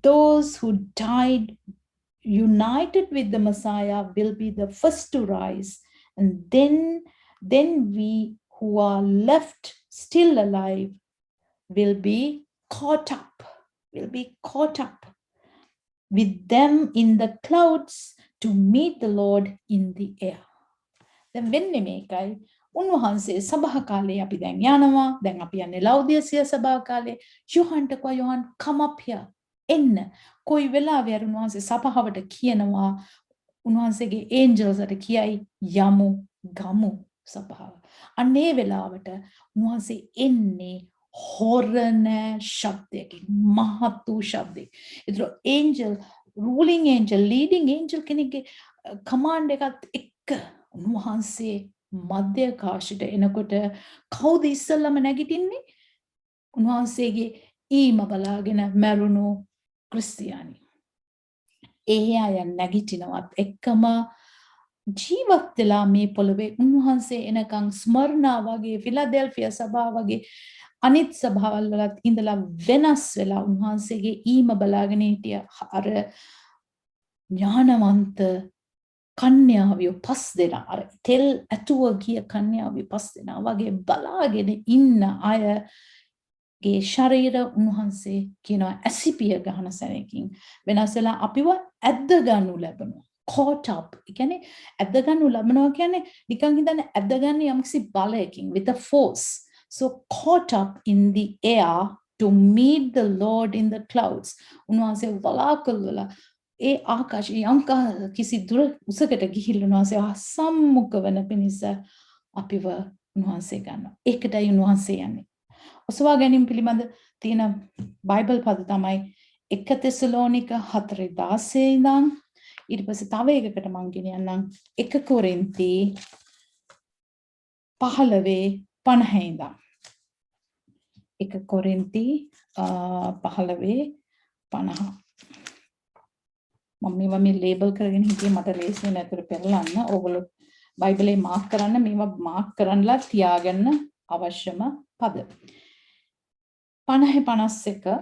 Those who died united with the Messiah will be the first to rise, and then we who are left still alive will be caught up with them in the clouds to meet the Lord in the air. දැන් වෙන්නේ මේකයි. උන්වහන්සේ සභා කාලේ අපි දැන් යනවා. දැන් අපි යන්නේ ලෞදිසියා සභා කාලේ. යොහන්ට කෝ යොහන් come up here. එන්න. කොයි වෙලාවෙ උන්වහන්සේ සභාවට කියනවා උන්වහන්සේගේ ඒන්ජල්ස්ට කියයි යමු ගමු සභාව. අන්නේ වෙලාවට උන්වහන්සේ එන්නේ හොරණ ශබ්දයකින් මහත් වූ ශබ්දයකින්. ඒතර angel ruling angel leading angel කෙනෙක්ගේ කමාන්ඩ් එකත් එක්ක උන්වහන්සේ මධ්‍යකාශයට එනකොට කවුද ඉස්සල්ලාම නැගිටින්නේ? උන්වහන්සේගේ ඊම බලාගෙන මැරුණු ක්‍රිස්තියානි. ඒ අය නැගිටිනවත් එක්කම ජීවත් වෙලා මේ පොළවේ උන්වහන්සේ එනකන් ස්මර්ණා වගේ ෆිලඩෙල්ෆියා සභාව වගේ අනිත් සභාවල් වලත් ඉඳලා වෙනස් වෙලා උන්වහන්සේගේ ඊම බලාගෙන හිටිය අර ඥානවන්ත කන්‍යාවියෝ 5 දෙනා අර තෙල් ඇතුව ගිය කන්‍යාවියෝ 5 දෙනා වගේ බලාගෙන ඉන්න අයගේ ශරීර උන්වහන්සේ කියනවා ඇසිපිය ගහන සැනකින් වෙනස් වෙලා අපිව ඇද්ද ගන්නු ලැබෙනවා. caught up. ඒ කියන්නේ ඇද්ද ගන්නු ලැබෙනවා කියන්නේ නිකන් හිතන්න ඇද්ද ගන්න යම්කිසි බලයකින් with a force. So caught up in the air to meet the Lord in the clouds. උන්වහන්සේ වලාකුළු වල ඒ ආකාශයේ යම්කා කිසි දුර උසකට ගිහිල්ලා උන්වහන්සේ සම්මුඛ වෙන පිණිස අපිව උන්වහන්සේ ගන්නවා. ඒකටයි උන්වහන්සේ යන්නේ. ඔසවා ගැනීම පිළිබඳ තියෙන බයිබල් පද තමයි 1 තෙසලෝනික 4:16 ඉඳන් ඊට පස්සේ තව එකකට මම ගෙනියන්නම් 1 කොරින්ති 15:50 ඉඳන් 1 කොරින්ති 15:50 මම මේවා මේ ලේබල් කරගෙන හිටියේ මට ලේසි වෙන අතර පෙරලන්න. ඕගොල්ලෝ බයිබලේ මාක් කරන්න මේවා මාක් කරන්නලා තියාගන්න අවශ්‍යම පද. 50:51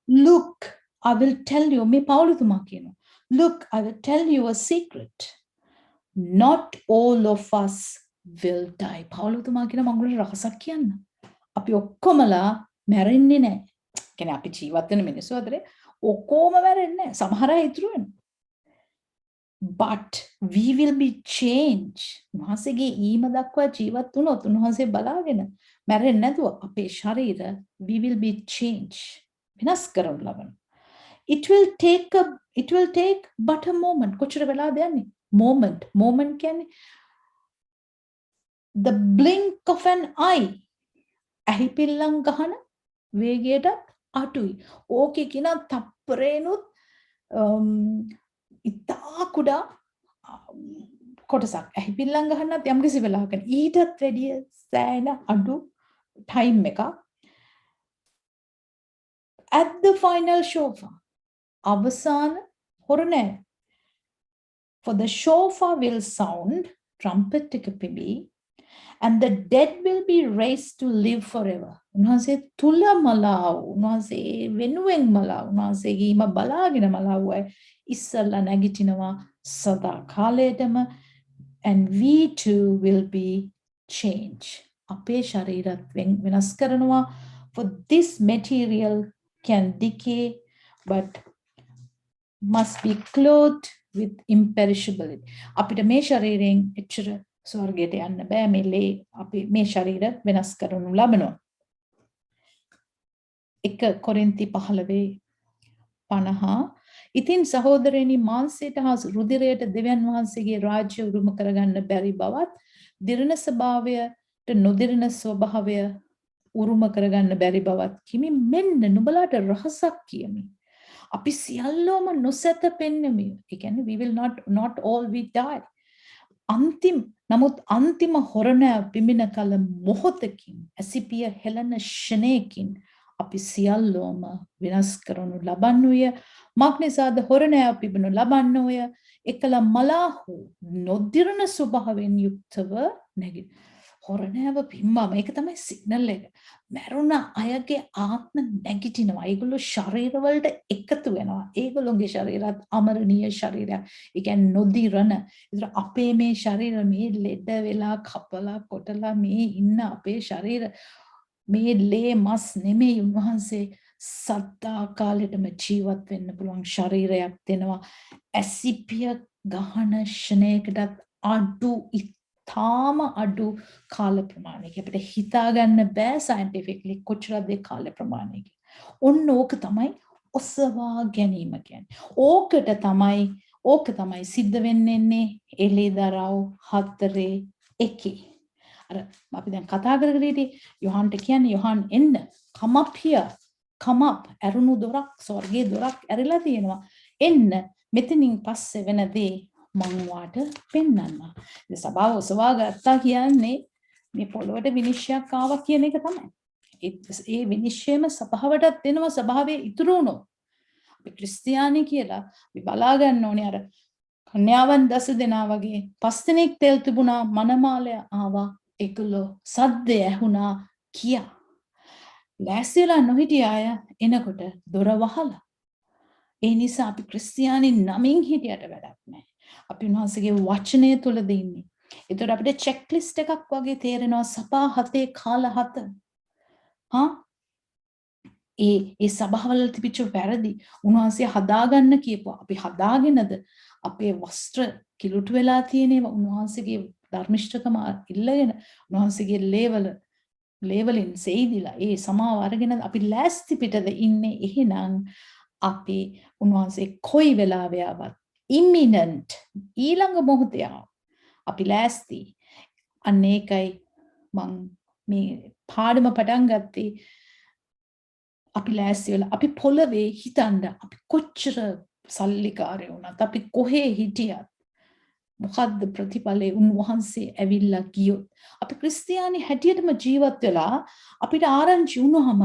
Look, I will tell you මේ පවුලුතුමා කියනවා. Look, I will tell you a secret. Not all of us will die. පවුලුතුමා කියන මංගල රහසක් කියන්න. අපි ඔක්කොමලා මැරෙන්නේ නැහැ. කියන්නේ අපි ජීවත් වෙන මිනිස්සු අතරේ ඔක්කොම මැරෙන්නේ නැහැ. සමහර අය ඉතුරු වෙනවා. But we will be changed. උන්වහන්සේගේ ඊම දක්වා ජීවත් වුණොත් උන්වහන්සේ බලාගෙන මැරෙන්නේ නැතුව අපේ ශරීර we will be changed. වෙනස් කරනු ලබන. It will take but a moment. කොච්චර වෙලාද යන්නේ? Moment කියන්නේ the blink of an eye. ඇහිපිල්ලම් ගහන වේගයට අටුයි. ඕකේ කියන තප්පරේනුත් ඉතා කුඩා කොටසක් ඇහිපිල්ලම් ගහන්නත් යම්කිසි වෙලාවක ඊටත් වැඩිය සෑහෙන අඩු ටයිම් එකක්. At the final shofar අවසාන හොරණය for the shofar will sound trumpet එක පිඹි and the dead will be raised to live forever. උන්වහන්සේ තුල මලාව උන්වහන්සේ වෙනුවෙන් මලාව උන්වහන්සේගේ ඊම බලාගෙන මලාවයි ඉස්සල්ලා නැගිටිනවා සදා කාලයටම and we too will be changed. අපේ ශරීරත් වෙනස් කරනවා. For this material can decay but must be clothed with imperishability. අපිට මේ ශරීරයෙන් එච්චර ස්වර්ගයට යන්න බෑ. මේ අපි මේ ශරීර වෙනස් කරනු ලබනවා. 1 කොරින්ති 15:50 ඉතින් සහෝදරයනි මාංශයට හා රුධිරයට දෙවියන් වහන්සේගේ රාජ්‍ය උරුම කරගන්න බැරි බවත් දිරණ ස්වභාවයට නොදිරණ ස්වභාවය උරුම කරගන්න බැරි බවත් කිමි මෙන්න නුඹලාට රහසක් කියමි. අපි සියල්ලෝම නොසැතපෙන්නෙමි. ඒ කියන්නේ we will not all we die. නමුත් අන්තිම හොරණ පිඹින කල මොහොතකින් ඇසිපිය හෙළන ෂණයකින් අපි සියල්ලෝම විනාශ කරනු ලබන්නේය. මක්නිසාද හොරණ පිඹිනු ලබන්නේය. එකල මලාහු නොදිරණ ස්වභාවයෙන් යුක්තව නැගිට. හොරණව පිම්බම ඒක තමයි සිග්නල් එක. මරුණ අයගේ ආත්ම නැගිටිනවා. ඒගොල්ලෝ ශරීර වලට එකතු වෙනවා. ඒගොල්ලෝගේ ශරීරات අමරණීය ශරීරයක්. ඒ කියන්නේ නොදිරණ. ඒතර අපේ මේ ශරීර මේ ලෙඩ වෙලා කපලා කොටලා මේ ඉන්න අපේ ශරීර මේ ලේ මස් නෙමෙයි. උන්වහන්සේ සත්තා කාලෙටම ජීවත් වෙන්න පුළුවන් ශරීරයක් දෙනවා. ඇසිපිය ගහන ෂණයකටත් අඩු ඉතාම අඩු කාල ප්‍රමාණයක අපිට හිතා ගන්න බෑ සයන්ටිෆිකලි කොච්චරද කාල ප්‍රමාණයක. ඔන්න ඕක තමයි ඔසවා ගැනීම කියන්නේ. ඕක තමයි සිද්ධ වෙන්නේ එළිදරව් 4:1. අර අපි දැන් කතා කරගෙන ඉදී යොහන්ට කියන්නේ යොහන් එන්න come up here come up අරුණු දොරක් ස්වර්ගයේ දොරක් ඇරිලා තියෙනවා එන්න මෙතනින් පස්සේ වෙන දේ මම වාට පෙන්වන්න. ඒ සභාව ඔසවා ගත්තා කියන්නේ මේ පොළොවට විනිශ්චයක් ආවා කියන එක තමයි. ඒ විනිශ්චයම සභාවටත් දෙනවා සභාවේ ඉතුරු වුණොත්. අපි ක්‍රිස්තියානි කියලා අපි බලා ගන්න ඕනේ අර කන්‍යාවන් 10 දෙනා වගේ 5 දෙනෙක් තෙල් තිබුණා මනමාලය ආවා ඒගොල්ලෝ සද්ද ඇහුණා කියා. ලෑස්තිලා නොහිටිය අය එනකොට දොර වහලා. ඒ නිසා අපි ක්‍රිස්තියානි නමින් හිටියට වැඩක් නැහැ. අපි උන්වහන්සේගේ වචනය තුලද ඉන්නේ. ඒතර අපිට චෙක් ලිස්ට් එකක් වගේ තේරෙනවා සපා 7 කාල 7. ඒ සභාවල තිබිච්ච වැරදි උන්වහන්සේ හදාගන්න කියපුවා. අපි හදාගෙනද අපේ වස්ත්‍ර කිලුට වෙලා තියෙනවා උන්වහන්සේගේ ධර්මිෂ්ඨකම ඉල්ලගෙන උන්වහන්සේගේ ලේවලින් සෙයිදිලා ඒ සමාව අරගෙන අපි ලෑස්ති පිටද ඉන්නේ. එහෙනම් අපි උන්වහන්සේ කොයි වෙලාවෙ ආවත් imminent ඊළඟ මොහොතේ අපි ලෑස්ති. අන්න ඒකයි මම මේ පාඩම පටන් ගත්තේ. අපි ලෑස්ති වෙලා අපි පොළවේ හිතන්න අපි කොච්චර සල්ලිකාරය වුණත් අපි කොහේ හිටියත් මොකද්ද ප්‍රතිඵලේ උන්වහන්සේ ඇවිල්ලා ගියොත් අපි ක්‍රිස්තියානි හැටියටම ජීවත් වෙලා අපිට ආරංචි වුණාම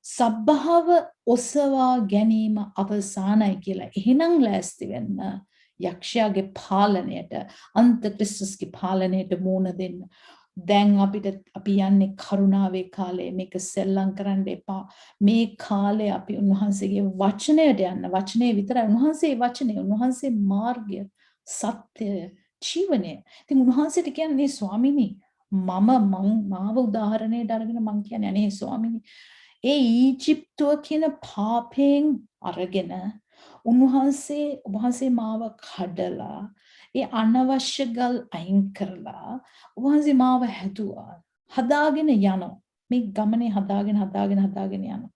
සබ්බහව ඔසවා ගැනීම අවසానයි කියලා. එහෙනම් ලෑස්ති වෙන්න යක්ෂයාගේ පාලනයට අන්ත ක්‍රිස්තුස්ගේ පාලනයට මුහුණ දෙන්න. දැන් අපි යන්නේ කරුණාවේ කාලේ. මේක සෙල්ලම් කරන්න එපා. මේ කාලේ අපි උන්වහන්සේගේ වචනයට යන්න. වචනේ විතරයි උන්වහන්සේ වචනේ උන්වහන්සේ මාර්ගය සත්‍ය ජීවනය. ඉතින් උන්වහන්සේට කියන්නේ ස්වාමිනී මාව උදාහරණයට අරගෙන මම කියන්නේ අනේ ස්වාමිනී ඒ ඊජිප්තුව කියන පාපයෙන් අරගෙන උන්වහන්සේ මාව කඩලා ඒ අනවශ්‍ය ගල් අයින් කරලා උන්වහන්සේ මාව හැදුවා. හදාගෙන යනවා. මේ ගමනේ හදාගෙන යනවා.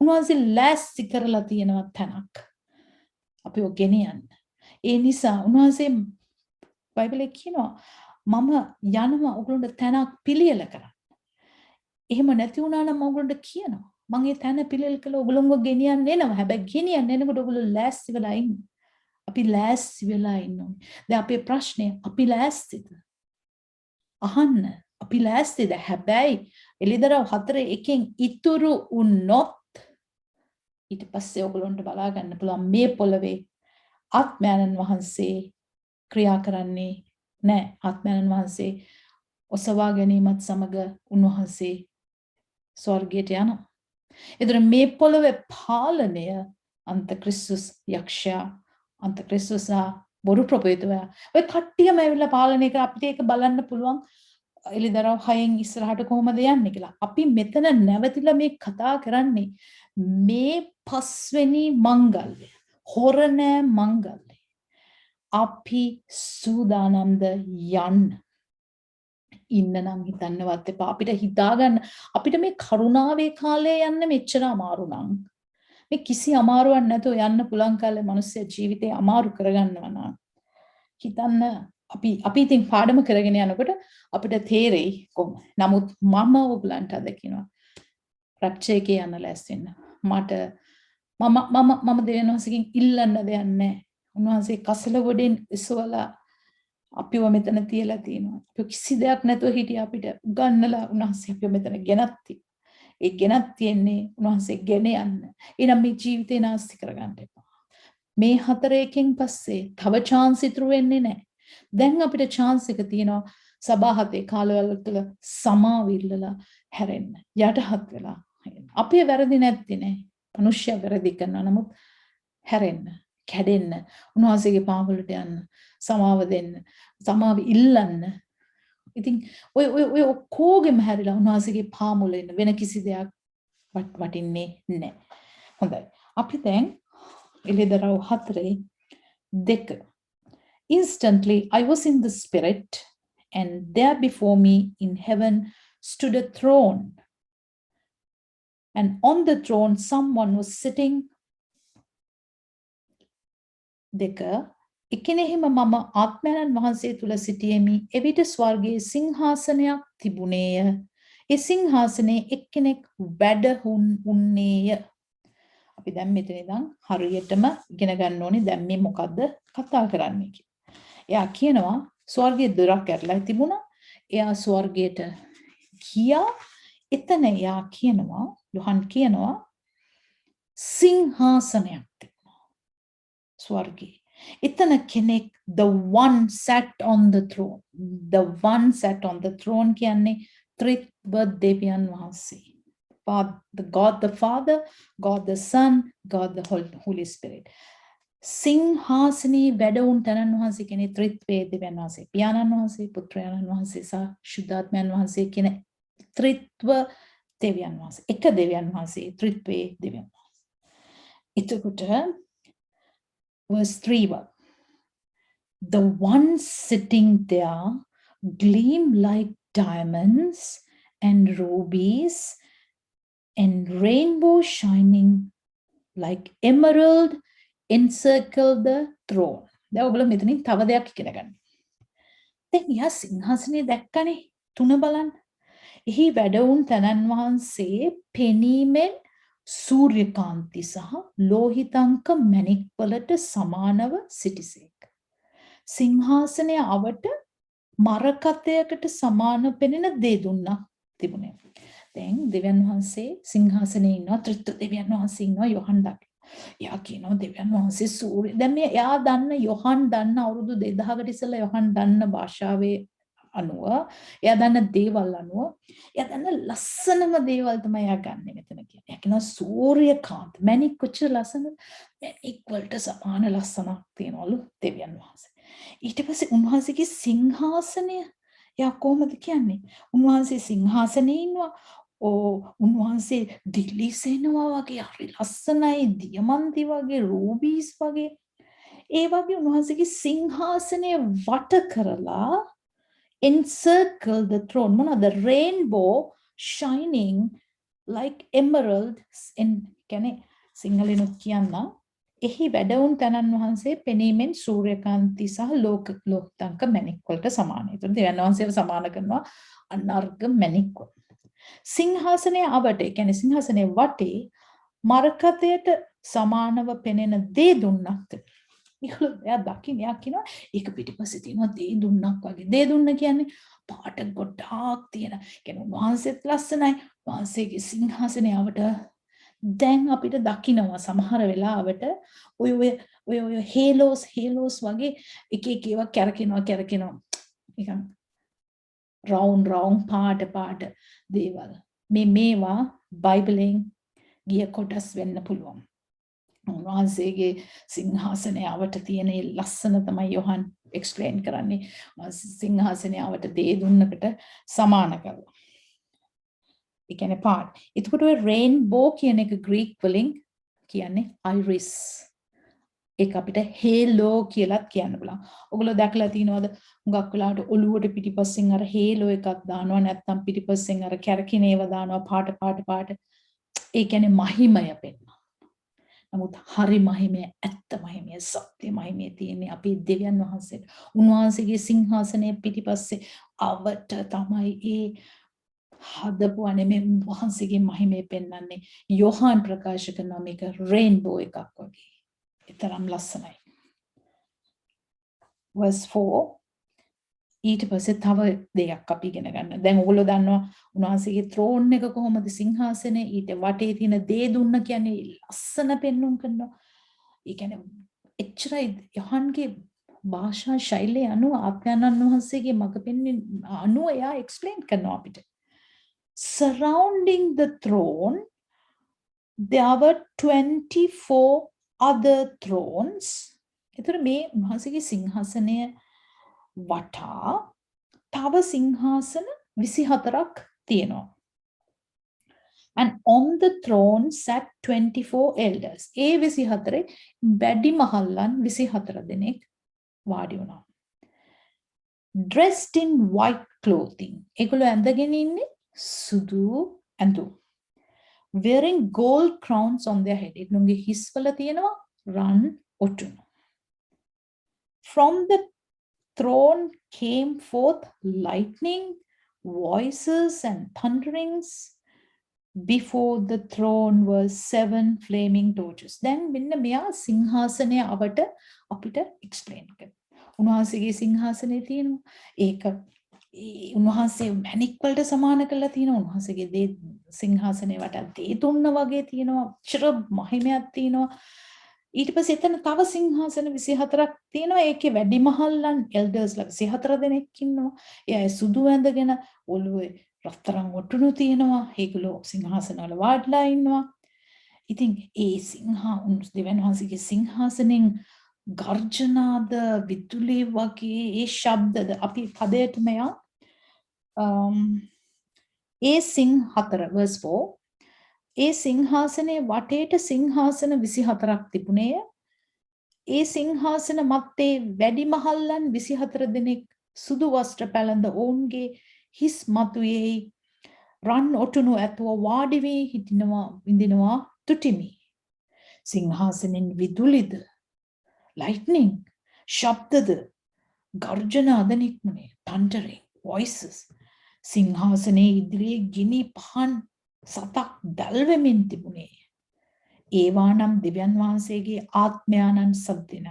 උන්වහන්සේ ලෑස්ති කරලා තියෙනවා තැනක්. අපිව ගෙනියන්න. ඒ නිසා උන්වහන්සේ බයිබලයේ කියනවා මම යනවා ඔයගොල්ලන්ට තැනක් පිළියෙල කරන්න. එහෙම නැති වුණා නම් ඔයගොල්ලන්ට කියනවා මම ඒ තැන පිළියෙල කළා ඔයගොල්ලන්ව ගෙනියන්න එනවා. හැබැයි ගෙනියන්න එනකොට ඔයගොල්ලෝ ලෑස්ති වෙලා ඉන්න. අපි ලෑස්ති වෙලා ඉන්න ඕනේ. දැන් අපේ ප්‍රශ්නේ අපි ලෑස්තිද? අහන්න. අපි ලෑස්තිද? හැබැයි එළිදරව් 4:1 ඉතුරු වුණොත් ඊට පස්සේ ඔයගොල්ලන්ට බලා ගන්න පුළුවන් මේ පොළවේ ආත්මයන් වහන්සේ ක්‍රියා කරන්නේ නැහැ. ආත්මයන් වහන්සේ ඔසවා ගැනීමත් සමග උන්වහන්සේ ස්වර්ගයට යනවා. ඒතර මේ පොළවේ පාලනය අන්ත ක්‍රිස්තුස් යක්ෂයා අන්ත ක්‍රිස්තුස් බොරු ප්‍රොපේතුවා ඔය කට්ටියම ඇවිල්ලා පාලනය කර අපිට ඒක බලන්න පුළුවන් එළිදරව් 6න් ඉස්සරහට කොහොමද යන්නේ කියලා. අපි මෙතන නැවතිලා මේ කතා කරන්නේ මේ 5 වෙනි මංගල්‍ය හොරණෑ මංගල්‍ය අපි සූදානම්ද යන්න. ඉන්න නම් හිතන්නවත් එපා. අපිට හිතාගන්න අපිට මේ කරුණාවේ කාලේ යන්න මෙච්චර අමාරු නම් මේ කිසි අමාරුවක් නැතුව යන්න පුළුවන් කාලේ මිනිස්සු ජීවිතේ අමාරු කරගන්නවා නම් හිතන්න අපි ඉතින් පාඩම කරගෙන යනකොට අපිට තේරෙයි කොහොම. නමුත් මම ඔයගලන්ට අද කියනවා රැප්චර් එකේ යන්න ලෑස්ති වෙන්න. මම දෙවියන්වහන්සේගෙන් ඉල්ලන්න දෙයක් නැහැ. උන්වහන්සේ කසල ගොඩෙන් ඉසවලා අපිව මෙතන තියලා තියෙනවා. අපි කිසි දෙයක් නැතුව හිටියා අපිට උගන්නලා උන්වහන්සේ අපිව මෙතන ගෙනත් ඒ ගෙනත් තියන්නේ උන්වහන්සේ ගෙන යන්න. එනම් මේ ජීවිතේ නාස්ති කරගන්න එපා. මේ 4:1 පස්සේ තව chance ඉතුරු වෙන්නේ නැහැ. දැන් අපිට chance එක තියෙනවා සභාහතේ කාලවල තුල සමාවිල්ලලා හැරෙන්න. යටහත් වෙලා. අපේ වැරදි නැත්තේ නේ. මනුෂ්‍ය වැරදි කරනවා නමුත් හැරෙන්න. කැඩෙන්න උන්වහන්සේගේ පාමුලට යන්න සමාව දෙන්න සමාව ඉල්ලන්න. ඉතින් ඔය ඔක්කොගෙම හැරිලා උන්වහන්සේගේ පාමුල ඉන්න වෙන කිසි දෙයක් වටින්නේ නැහැ. හොඳයි. අපි දැන් එළිදරව් 4:2 Instantly I was in the spirit, and there before me in heaven stood a throne, and on the throne someone was sitting. දෙක එකෙනෙහිම මම ආත්මයන් වහන්සේ තුල සිටියෙමි. එවිට ස්වර්ගයේ සිංහාසනයක් තිබුණේය. ඒ සිංහාසනයේ එක්කෙනෙක් වැඩහුන්නේය. අපි දැන් මෙතන ඉඳන් හරියටම ඉගෙන ගන්න ඕනේ දැන් මේ මොකද්ද කතා කරන්නේ කියලා. එයා කියනවා ස්වර්ගයේ දොරක් ඇරලා තිබුණා. එයා ස්වර්ගයට ගියා. එතන එයා කියනවා යොහන් කියනවා සිංහාසනයක් තිබුණා ස්වර්ගයේ. එතන කෙනෙක් the one sat on the throne. The one sat on the throne කියන්නේ ත්‍රිත්ව දෙවියන් වහන්සේ. God the Father, God the Son, God the Holy Spirit. සිංහාසනයේ වැඩ වුන් තනන් වහන්සේ කියන්නේ ත්‍රිත්වයේ දෙවියන් වහන්සේ. පියාණන් වහන්සේ, පුත්‍රයන්න් වහන්සේ සහ ශුද්ධාත්මයන් වහන්සේ කියන ත්‍රිත්ව දෙවියන් වහන්සේ. එක දෙවියන් වහන්සේ ත්‍රිත්වයේ දෙවියන් වහන්සේ. එතකොට verse 3 the one sitting there gleamed like diamonds and rubies and rainbow shining like emerald encircled the throne. දැන් ඔයගොල්ලෝ මෙතනින් තව දෙයක් ඉගෙන ගන්න. දැන් යා සිංහාසනේ දැක්කනේ තුන බලන්න. එහි වැඩ වුන් තනන් වහන්සේ පෙනීමෙන් සූර්යකාන්ති සහ ලෝහිතංක මණික් වලට සමානව සිටිසේක. සිංහාසනය අවට මරකතයකට සමාන පෙනෙන දේ දුන්නා තිබුණේ. දැන් දෙවියන් වහන්සේ සිංහාසනේ ඉන්නවා ත්‍රිත්ව දෙවියන් වහන්සේ ඉන්නවා යොහන් දකින්න. එයා කියනවා දෙවියන් වහන්සේ සූර්ය දැන් මේ එයා දන්න යොහන් දන්න අවුරුදු 2000කට ඉස්සෙල්ලා යොහන් දන්න භාෂාවේ අනුව එයා දන්න දේවල් අනුව එයා දන්න ලස්සනම දේවල් තමයි එයා ගන්නෙ මෙතන කියන්නේ. එයා කියනවා සූර්යකාන්ත මණික් කොච්චර ලස්සනද? මණික් වලට සමාන ලස්සනක් තියනවලු දෙවියන් වහන්සේ. ඊට පස්සේ උන්වහන්සේගේ සිංහාසනය එයා කොහොමද කියන්නේ? උන්වහන්සේ සිංහාසනේ ඉන්නවා. උන්වහන්සේ දිලිසෙනවා වගේ හරි ලස්සනයි දියමන්ති වගේ රූබීස් වගේ. ඒ වගේ උන්වහන්සේගේ සිංහාසනය වට කරලා encircle the throne. මොනවාද? rainbow shining like emeralds in කියන්නේ සිංහලෙනුත් කියන්න එහි වැඩ වුන් තනන් වහන්සේ පෙනීමෙන් සූර්යකාන්ති සහ ලෝහිතංක මණික් වලට සමානයි. ඒතර දෙවියන් වහන්සේව සමාන කරනවා අනර්ග මණික් වල. සිංහාසනයේ අවට කියන්නේ සිංහාසනයේ වටේ මරකතයට සමානව පෙනෙන දේ දුන්නක්. එයා දකින්න එයා කියනවා ඒක පිටිපස්සේ තියෙනවා දේ දුන්නක් වගේ. දේ දුන්න කියන්නේ පාට ගොඩාක් තියෙන. කියන්නේ වහන්සේත් ලස්සනයි. වහන්සේගේ සිංහාසනයේ අවට දැන් අපිට දකින්නවා සමහර වෙලාවට ඔය හේලෝස් වගේ එක ඒවා කැරකෙනවා නිකන් රවුන්ඩ් පාට දේවල් මේවා බයිබලෙන් ගිය කොටස් වෙන්න පුළුවන්. උන්වහන්සේගේ සිංහාසනයේ අවට තියෙන ලස්සන තමයි යොහන් එක්ස්ප්ලেইন කරන්නේ. සිංහාසනයේ අවට දේ දුන්නකට සමාන කරලා. ඒ කියන්නේ පාට. එතකොට ඔය රේන්බෝ කියන එක ග්‍රීක් වලින් කියන්නේ iris. ඒක අපිට හේලෝ කියලාත් කියන්න පුළුවන්. ඔයගොල්ලෝ දැකලා තියෙනවද? හුඟක් වෙලාවට ඔළුවට පිටිපස්සෙන් අර හේලෝ එකක් දානවා නැත්නම් පිටිපස්සෙන් අර කැරකින ඒවා දානවා පාට. ඒ කියන්නේ මහිමය පෙන්වනවා. නමුත් හරි මහිමය ඇත්ත මහිමය සත්‍ය මහිමය තියෙන්නේ අපේ දෙවියන් වහන්සේට. උන්වහන්සේගේ සිංහාසනයේ පිටිපස්සේ අවට තමයි ඒ හදපු අනේ වහන්සේගේ මහිමය පෙන්වන්නේ. යොහන් ප්‍රකාශ කරනවා මේක රේන්බෝ එකක් වගේ. තරම් ලස්සනයි. verse 4 ඊට පස්සේ තව දෙයක් අපි ඉගෙන ගන්න. දැන් ඔයගොල්ලෝ දන්නවා උන්වහන්සේගේ throne එක කොහොමද සිංහාසනේ ඊට වටේ තියෙන දේ දුන්න කියන්නේ ලස්සන පෙන්වුම් කරනවා. ඒ කියන්නේ එච්චරයි යොහන්ගේ භාෂා ශෛලිය අනුව ආඥානන් වහන්සේගේ මඟ පෙන්වීම අනුව එයා එක්ස්ප්ලেইন කරනවා අපිට. Surrounding the throne there were 24 other thrones. එතකොට මේ උන්වහන්සේගේ සිංහාසනය වටා තව සිංහාසන 24ක් තියෙනවා. And on the throne sat 24 elders. ඒ 24 වැඩි මහල්ලන් 24 දෙනෙක් වාඩි වුණා. Dressed in white clothing. ඒගොල්ලෝ ඇඳගෙන ඉන්නේ සුදු ඇඳුම්. Wearing gold crowns on their head. ඒගොල්ලෝගේ හිස්වල තියෙනවා රන් ඔටුනු. From the throne came forth lightning, voices and thunderings. Before the throne were 7 flaming torches. දැන් මෙන්න මෙයා සිංහාසනය අවට අපිට explain කරනවා. උන්වහන්සේගේ සිංහාසනය තියෙනවා. ඒක උන්වහන්සේ මැණික් වලට සමාන කරලා තියෙනවා. උන්වහන්සේගේ දේ සිංහාසනය වට දේ තුන්න වගේ තියෙනවා. චිර මහිමයක් තියෙනවා. ඊට පස්සේ එතන තව සිංහාසන 24ක් තියෙනවා. ඒකේ වැඩිමහල්ලන් එල්ඩර්ස්ලා 24 දෙනෙක් ඉන්නවා. එයා සුදු ඇඳගෙන ඔළුවේ රත්තරන් ඔටුනු තියෙනවා. ඒගොල්ලෝ සිංහාසනවල වාඩිලා ඉන්නවා. ඉතින් ඒ දෙවියන් වහන්සේගේ සිංහාසනෙන් ගර්ජනාද විදුලි වගේ ඒ ශබ්දද අපි පදයට මෙයා ඒ සිං 4 verse 4 ඒ සිංහාසනයේ වටේට සිංහාසන 24ක් තිබුණේය. ඒ සිංහාසන මැත්තේ වැඩිමහල්ලන් 24 දෙනෙක් සුදු වස්ත්‍ර පැළඳ ඔවුන්ගේ හිස් මතුයේ රන් ඔටුනු ඇතුව වාඩි වී විඳිනවා තුටිමි. සිංහාසනෙන් විදුලිද lightning ශබ්දද ගර්ජනාද නික්මුනේ thundering voices සිංහාසනයේ ඉදිරියේ ගිනි පහන් සතක් දැල්වෙමින් තිබුණේ. ඒවා නම් දෙවියන් වහන්සේගේ ආත්මයානන් සද්දින.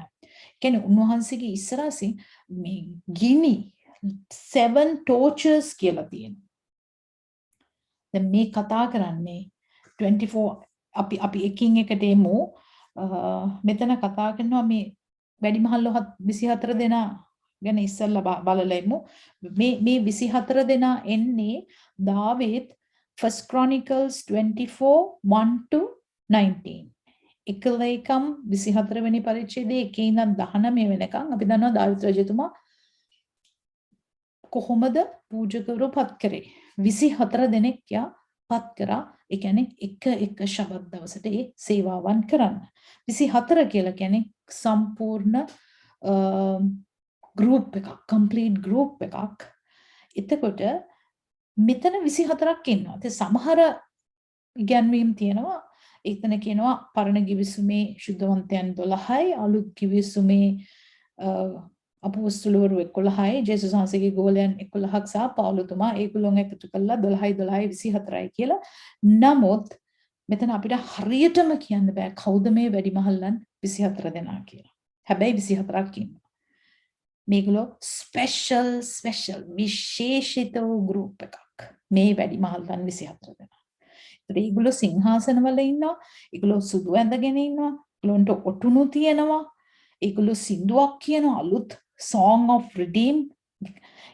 කියන්නේ උන්වහන්සේගේ ඉස්සරහින් මේ ගිනි 7 torches කියලා තියෙනවා. දැන් මේ කතා කරන්නේ 24 අපි එකින් එකට එමු. මෙතන කතා කරනවා මේ වැඩිමහල්ලෝ 24 දෙනා ගැන ඉස්සෙල්ලා බලලා එමු. මේ 24 දෙනා එන්නේ දාවීද් First Chronicles 24:1-19. එකලේකම් 24 වෙනි පරිච්ඡේදයේ 1 ඉඳන් 19 වෙනකන් අපි දන්නවා දාවීද් රජතුමා කොහොමද පූජකවරු පත් කරේ. 24 දෙනෙක් යා පත් කරා. ඒ කියන්නේ එක ශබත් දවසට ඒ සේවාවන් කරන්න. 24 කියලා කියන්නේ සම්පූර්ණ group එකක්, complete group එකක්. එතකොට මෙතන 24ක් ඉන්නවා. ඒ සමහර ඉගැන්වීම් තියෙනවා. එතන කියනවා පරණ ගිවිසුමේ ශුද්ධවන්තයන් 12යි, අලුත් ගිවිසුමේ අපොස්තුලවරු 11යි, ජේසුස් වහන්සේගේ ගෝලයන් 11ක් සහ පවුලතුමා ඒගොල්ලොන් එකතු කළා 12යි 24යි කියලා. නමුත් මෙතන අපිට හරියටම කියන්න බෑ කවුද මේ වැඩිමහල්ලන් 24 දෙනා කියලා. හැබැයි 24ක් ඉන්නවා. මේගොල්ලෝ ස්පෙෂල් විශේෂිත වූ ගෲප් එකක්. මේ වැඩිමහල්ලන් 24 දෙනා. ඒගොල්ලෝ සිංහාසනවල ඉන්නවා. ඒගොල්ලෝ සුදු ඇඳගෙන ඉන්නවා. ඒගොල්ලන්ට ඔටුනු තියෙනවා. ඒගොල්ලෝ සින්දුවක් කියනවා අලුත් Song of Redeem.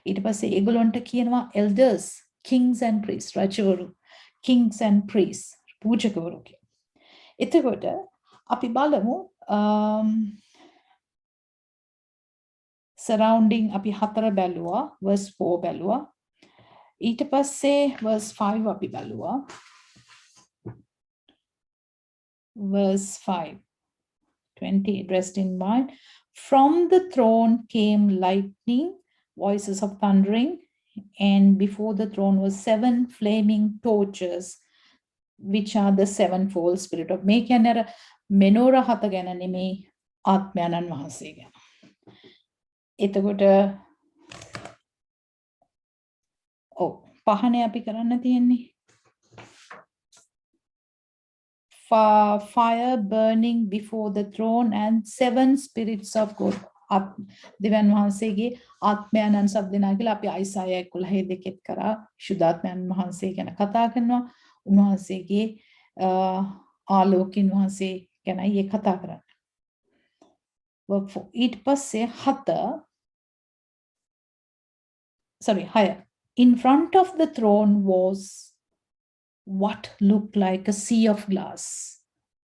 ඊට පස්සේ ඒගොල්ලන්ට කියනවා elders, kings and priests, රජවරු, kings and priests, පූජකවරු කියලා. එතකොට අපි බලමු surrounding අපි 4 බැලුවා, verse 4 බැලුවා. ඊට පස්සේ verse 5 අපි බැලුවා. verse 5 20 dressed in white. From the throne came lightning, voices of thundering, and before the throne was 7 flaming torches, which are the sevenfold spirit of me. කියන්නේ මෙනෝර 7 ගැන නෙමේ ආත්මයන්න් වහන්සේ ගැන. එතකොට පහනේ අපි කරන්න තියෙන්නේ fire burning before the throne and 7 spirits of God. දෙවියන් වහන්සේගේ ආත්මයන්න් සබ්දිනා කියලා අපි අයිසායා 11:2 කරා සුදාත්මයන් වහන්සේ ගැන කතා කරනවා. උන්වහන්සේගේ ආලෝකින් වහන්සේ ගැනයි ඒ කතා කරන්නේ. ඊට පස්සේ 6 in front of the throne was what looked like a sea of glass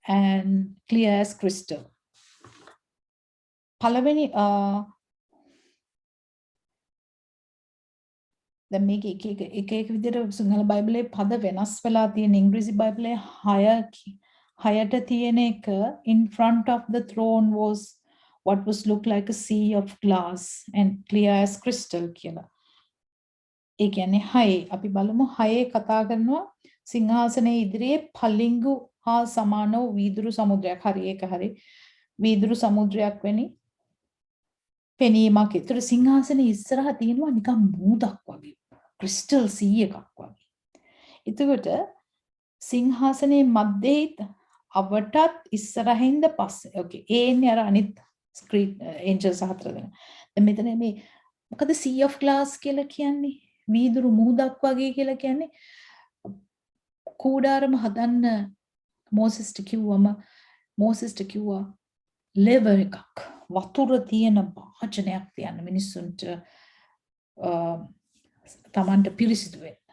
and clear as crystal. පළවෙනි දැන් මේක එක විදිහට සිංහල බයිබලයේ පද වෙනස් වෙලා තියෙන. ඉංග්‍රීසි බයිබලයේ 6ට තියෙන එක in front of the throne was what was look like a sea of glass and clear as crystal කියලා. ඒ කියන්නේ හයේ අපි බලමු හයේ කතා කරනවා සිංහාසනයේ ඉදිරියේ පලිංගු හා සමාන වූ වීදුරු සමුද්‍රයක්. හරි ඒක හරි. වීදුරු සමුද්‍රයක් වෙනි පෙනීමක්. ඒතර සිංහාසනයේ ඉස්සරහ තියෙනවා නිකන් මූදක් වගේ. ක්‍රිස්ටල් sea එකක් වගේ. එතකොට සිංහාසනයේ මැදේ අවටත් ඉස්සරහින්ද පස්සේ. ඕකේ. ඒ එන්නේ අර අනිත් ස්ක්‍රීන් ඒන්ජල්ස් හතර දෙනා. දැන් මෙතන මේ මොකද sea of glass කියලා කියන්නේ? වීදුරු මුහුදක් වගේ කියලා කියන්නේ කූඩාරම හදන්න මෝසෙස්ට කිව්වා ලෙවර් එකක් වතුර තියෙන භාජනයක් තියන්න මිනිස්සුන්ට තමන්ට පිරිසිදු වෙන්න.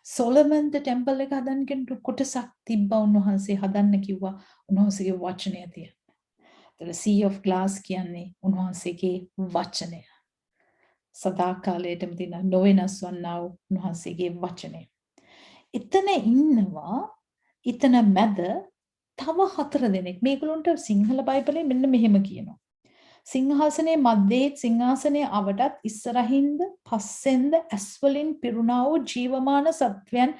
සොලමන්ද ටෙම්පල් එක හදන්න කෙනෙක් කොටසක් තිබ්බා උන්වහන්සේ හදන්න කිව්වා උන්වහන්සේගේ වචනය තියන්න. ඒතර sea of glass කියන්නේ උන්වහන්සේගේ වචනය. සදාකාලයටම තියෙන නොවෙනස් වන්නා වූ උන්වහන්සේගේ වචනය. එතන ඉන්නවා එතන මැද තව 4 දෙනෙක්. මේගොල්ලන්ට සිංහල බයිබලයේ මෙන්න මෙහෙම කියනවා. සිංහාසනයේ මැදේ සිංහාසනයේ අවටත් ඉස්සරහින්ද පස්සෙන්ද ඇස් වලින් පිරුණා වූ ජීවමාන සත්වයන්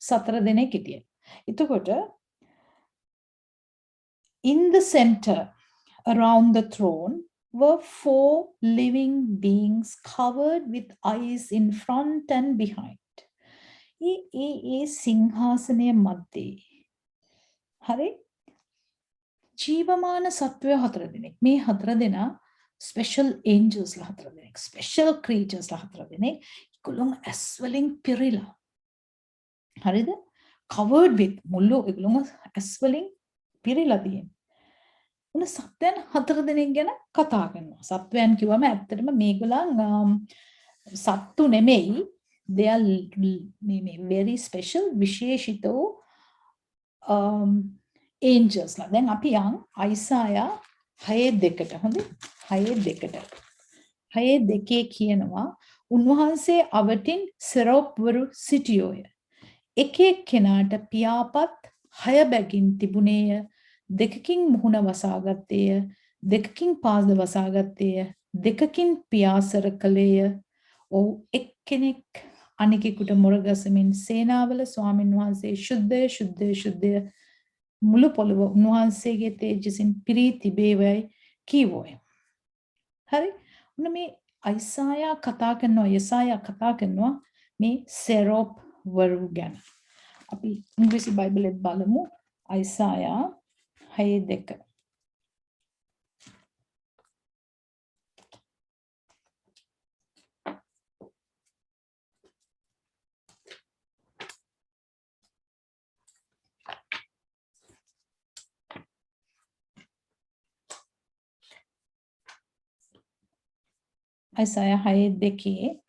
4 දෙනෙක් හිටියේ. එතකොට in the center around the throne were 4 living beings covered with eyes in front and behind. ඒ සිංහාසනයේ මැදේ හරි ජීවමාන සත්වය 4 දෙනෙක්. මේ 4 දෙනා ස්පෙෂල් ඒන්ජල්ස්ලා 4 දෙනෙක්. ස්පෙෂල් ක්‍රීචර්ස්ලා 4 දෙනෙක්. ඒගොල්ලෝ ඇස් වලින් පිරීලා. හරිද? covered with මුළු ඒගොල්ලෝ ඇස් වලින් පිරීලා තියෙනවා. උන සත්වයන් 4 දෙනෙක් ගැන කතා කරනවා. සත්වයන් කිව්වම ඇත්තටම මේගොල්ලන් සත්තු නෙමෙයි. they are very special විශේෂිත වූ angels ලා. දැන් අපි යන් අයිසායා 6:2ට හොඳේ 6:2ට 6:2 කියනවා උන්වහන්සේ අවටින් සෙරොප්වරු සිටියෝය. එක එක්කෙනාට පියාපත් 6 බැගින් තිබුණේය. දෙකකින් මුහුණ වසාගත්තේය. දෙකකින් පාද වසාගත්තේය. දෙකකින් පියාසර කළේය. ඔව් එක්කෙනෙක් අනිකෙකුට මොරගසමින් සේනාවල ස්වාමීන් වහන්සේ ශුද්ධය ශුද්ධය ශුද්ධය මුළු පොළව උන්වහන්සේගේ තේජසින් පිරී තිබේවයි කීවෝය. හරි? උන මේ අයිසායා කතා කරනවා යසායා කතා කරනවා මේ සෙරොප් වරු ගැන. අපි ඉංග්‍රීසි බයිබලෙත් බලමු අයිසායා 6:2. Isaiah 6:2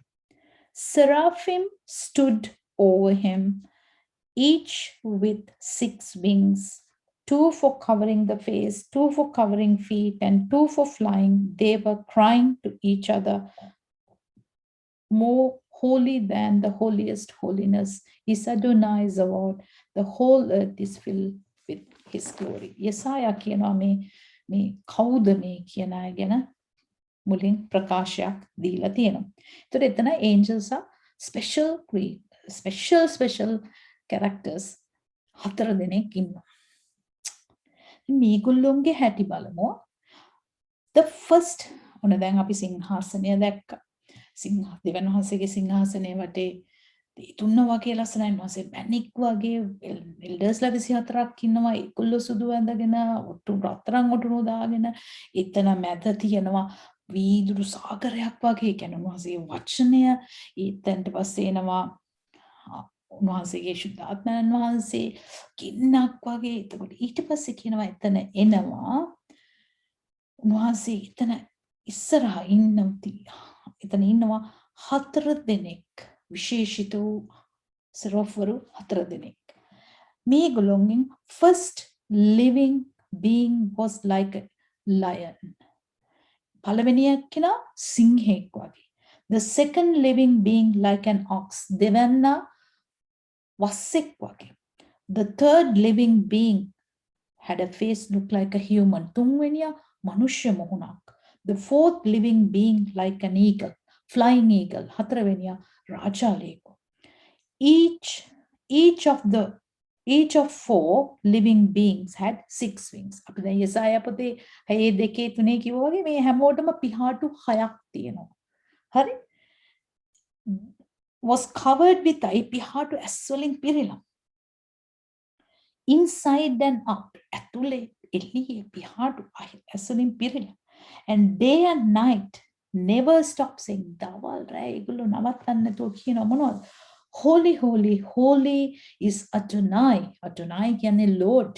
Seraphim stood over him, each with 6 wings, 2 for covering the face, 2 for covering feet, and 2 for flying. They were crying to each other, more holy than the holiest holiness is Adonai Zawad. The whole earth is filled with his glory. Yesaya කියනවා මේ කවුද මේ කියන අය ගැන මුලින් ප්‍රකාශයක් දීලා තියෙනවා. ඒතර එතන angels are special characters 4 දෙනෙක් ඉන්නවා. මේගොල්ලොන්ගේ හැටි බලමු. The first ඔන්න දැන් අපි සිංහාසනය දැක්කා. දෙවියන් වහන්සේගේ සිංහාසනයේ වටේ තුන්න වගේ ලස්සනයි වාසේ මැණික් වගේ එල්ඩර්ස්ලා 24ක් ඉන්නවා. ඒගොල්ලෝ සුදු ඇඳගෙන රත්තරන් ඔටුනු දාගෙන එතන මැද තියෙනවා වීදුරු සාගරයක් වගේ. කියන්නේ උන්වහන්සේගේ වචනය ඊටන්ට පස්සේ එනවා උන්වහන්සේගේ ශුද්ධාත්මයන් වහන්සේ කින්නක් වගේ. එතකොට ඊට පස්සේ කියනවා එතන එනවා උන්වහන්සේ එතන ඉස්සරහා එතන ඉන්නවා 4 දෙනෙක් විශේෂිත වූ සෙරොෆ්වරු 4 දෙනෙක්. මේගොල්ලෝන්ගෙන් first living being was like a lion. පළවෙනි එක්කෙනා සිංහෙක් වගේ. The second living being like an ox. දෙවැන්නා වස්සෙක් වගේ. The third living being had a face look like a human. තුන්වෙනියා මනුෂ්‍ය මොහොනක්. The fourth living being like an eagle, flying eagle. හතරවෙනියා රාජාලයෙකු. Each of four living beings had 6 wings. අපි දැන් යසායා පොතේ 6:2-3 කිව්වා වගේ මේ හැමෝටම පිහාටු 6ක් තියෙනවා. හරි? Was covered with පිහාටු ඇස් වලින් පිරීලා. Inside and out. ඇතුලේ එළියේ පිහාටු ඇස් වලින් පිරීලා. And day and night never stop saying දවල් රැ ඒගොල්ලෝ නවත්තන්න නැතුව කියන මොනවද? Holy, holy, holy is Adonai. Adonai කියන්නේ Lord,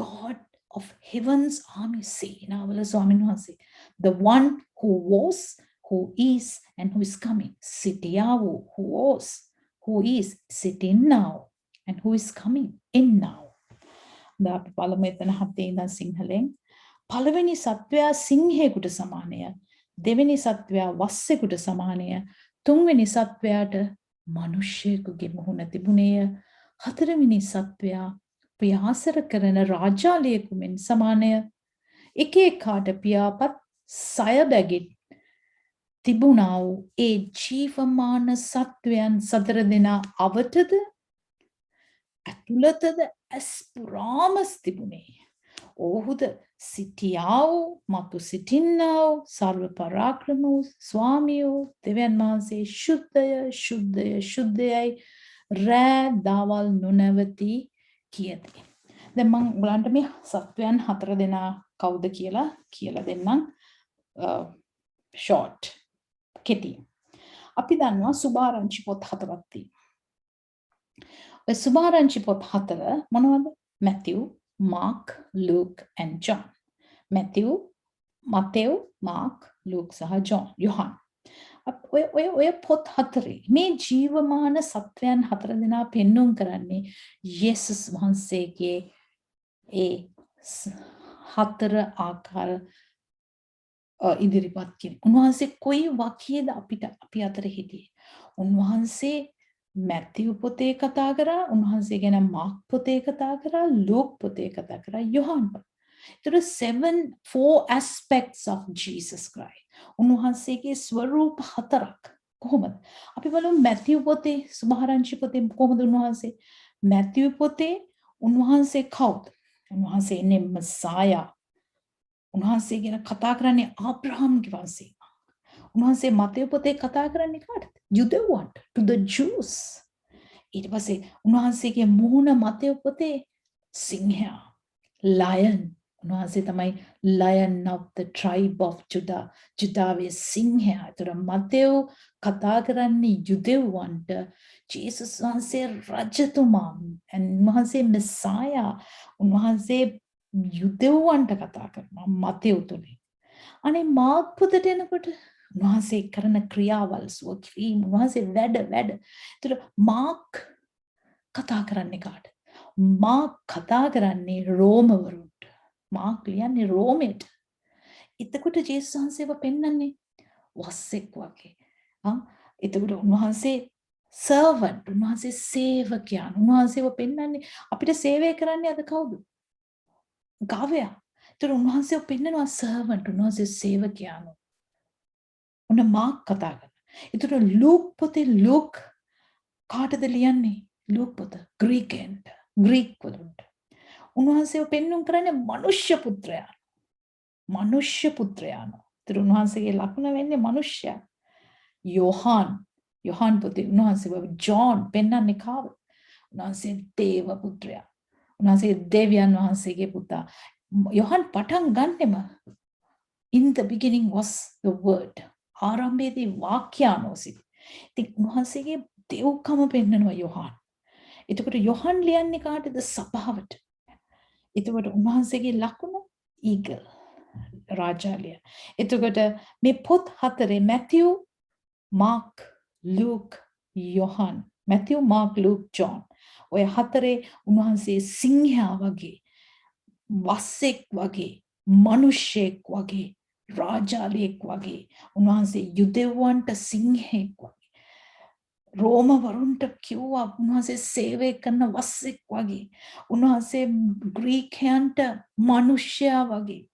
God of heaven's army. සේනාවල ස්වාමීන් වහන්සේ. The one who was, who is, and who is coming. සිටියාවෝ, who was, who is, sitting now, and who is coming in now. අපි බලමු එතන 7 ඉඳන් සිංහලෙන්. පළවෙනි සත්වයා සිංහයෙකුට සමානය. දෙවෙනි සත්වයා වස්සෙකුට සමානය. තුන්වෙනි සත්වයාට මනුෂ්‍යයෙකුගේ මුහුණ තිබුණේය. හතරවෙනි සත්වයා ප්‍රයාසර කරන රාජාලයෙකු මෙන් සමානය. එක එකාට පියාපත් සය බැගින් තිබුණා වූ ඒ ජීවමාන සත්වයන් 4 දෙනා අවටද ඇතුළතද ඇස් පුරාම තිබුණේ. ඔහුද සිටියා වූ මතු සිටින්නා වූ සර්ව පරාක්‍රම වූ ස්වාමී වූ දෙවියන් වහන්සේ ශුද්ධය ශුද්ධය ශුද්ධයයි රෑ දවල් නොනවති කියති. දැන් මම ඔයගලන්ට මේ සත්වයන් 4 දෙනා කවුද කියලා දෙන්නම් ෂෝට් කෙටි. අපි දන්නවා සුභාරංචි පොත් 4ක් තියෙනවා. ඔය සුභාරංචි පොත් 4 මොනවද? Matthew, mark, Luke and John. Matthew, mark, Luke සහ ජොන්, යොහන්. ඔය පොත් 4 මේ ජීවමාන සත්වයන් 4 දෙනා පෙන්වුම් කරන්නේ යේසුස් වහන්සේගේ ඒ 4 ආකාර ඉදිරිපත් කිරීම. උන්වහන්සේ කොයි වාක්‍යයේද අපි අතර හිටියේ? උන්වහන්සේ මැතිව් පොතේ කතා කරා, උන්වහන්සේ ගැන මාක් පොතේ කතා කරා, ලූක් පොතේ කතා කරා, යොහන් පොතේ. four aspects of Jesus Christ. උන්වහන්සේගේ ස්වරූප 4ක්. කොහොමද? අපි බලමු මැතිව් පොතේ සුභාරංචි පොතේ කොහොමද උන්වහන්සේ? මැතිව් පොතේ උන්වහන්සේ කවුද? උන්වහන්සේ ඉන්නේ මසායා. උන්වහන්සේ ගැන කතා කරන්නේ ආබ්‍රහම්ගේ වංශය. උන්වහන්සේ මතෙව් පොතේ කතා කරන්නේ කාටද? යුදෙව්වන්ට, to the Jews. ඊට පස්සේ උන්වහන්සේගේ මුහුණ මතෙව් පොතේ සිංහයා, lion. උන්වහන්සේ තමයි lion of the tribe of Judah. ජුදාවේ සිංහයා. ඒතර මතෙව් කතා කරන්නේ යුදෙව්වන්ට. ජේසුස් වහන්සේ රජතුමා. උන්වහන්සේ මෙසායා. උන්වහන්සේ යුදෙව්වන්ට කතා කරනවා මතෙව් තුලින්. අනේ මාක් පොතට එනකොට උන්වහන්සේ කරන ක්‍රියාවල් සුවකිරීම උන්වහන්සේ වැඩ. ඒතර මාක් කතා කරන්නේ කාට? මාක් කතා කරන්නේ රෝමවරුන්ට. මාක් ලියන්නේ රෝමෙට. එතකොට ජේසුස් වහන්සේව පෙන්වන්නේ වස්සෙක් වගේ. එතකොට උන්වහන්සේ සර්වන්ට්, උන්වහන්සේ සේවකයන්. උන්වහන්සේව පෙන්වන්නේ අපිට සේවය කරන්නේ අද කවුද? ගාවයා. ඒතර උන්වහන්සේව පෙන්වනවා සර්වන්ට්, උන්වහන්සේ සේවකයන්. උන්න මාක් කතා කරනවා. ඒතර ලූක් පොතේ ලූක් කාටද ලියන්නේ? ලූක් පොත ග්‍රීකෙන්ට, ග්‍රීක් වලට. උන්වහන්සේව පෙන්වුම් කරන්නේ මනුෂ්‍ය පුත්‍රයා. ඒතර උන්වහන්සේගේ ලකුණ වෙන්නේ මනුෂ්‍යයා. යොහන් පොතේ උන්වහන්සේව ජෝන් පෙන්වන්නේ කාවද? උන්වහන්සේ දේව පුත්‍රයා. උන්වහන්සේ දෙවියන් වහන්සේගේ පුතා. යොහන් පටන් ගන්නෙම in the beginning was the word. ආරම්භයේදී වාක්‍යානෝ සිටි. ඉතින් උන්වහන්සේගේ දෙව්කම පෙන්වනවා යොහන්. එතකොට යොහන් ලියන්නේ කාටද? සභාවට. එතකොට උන්වහන්සේගේ ලකුණ ඊගල්, රාජාලිය. එතකොට මේ පොත් 4 Matthew, mark, Luke, Yohan. Matthew, mark, Luke, John. ඔය 4 උන්වහන්සේ සිංහයා වගේ, වස්සෙක් වගේ, මනුෂ්‍යෙක් වගේ, රාජාලියෙක් වගේ. උන්වහන්සේ යුදෙව්වන්ට සිංහෙක් වගේ. රෝමවරුන්ට කිව්වා උන්වහන්සේ සේවය කරන වස්සෙක් වගේ. උන්වහන්සේ ග්‍රීකයන්ට මනුෂ්‍යයා වගේ.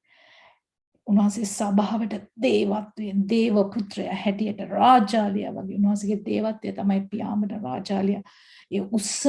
උන්වහන්සේ සභාවට දේවත්වයෙන් දේව පුත්‍රයා හැටියට රාජාලියා වගේ උන්වහන්සේගේ දේවත්වය තමයි පියාඹන රාජාලියා ඒ උස්ස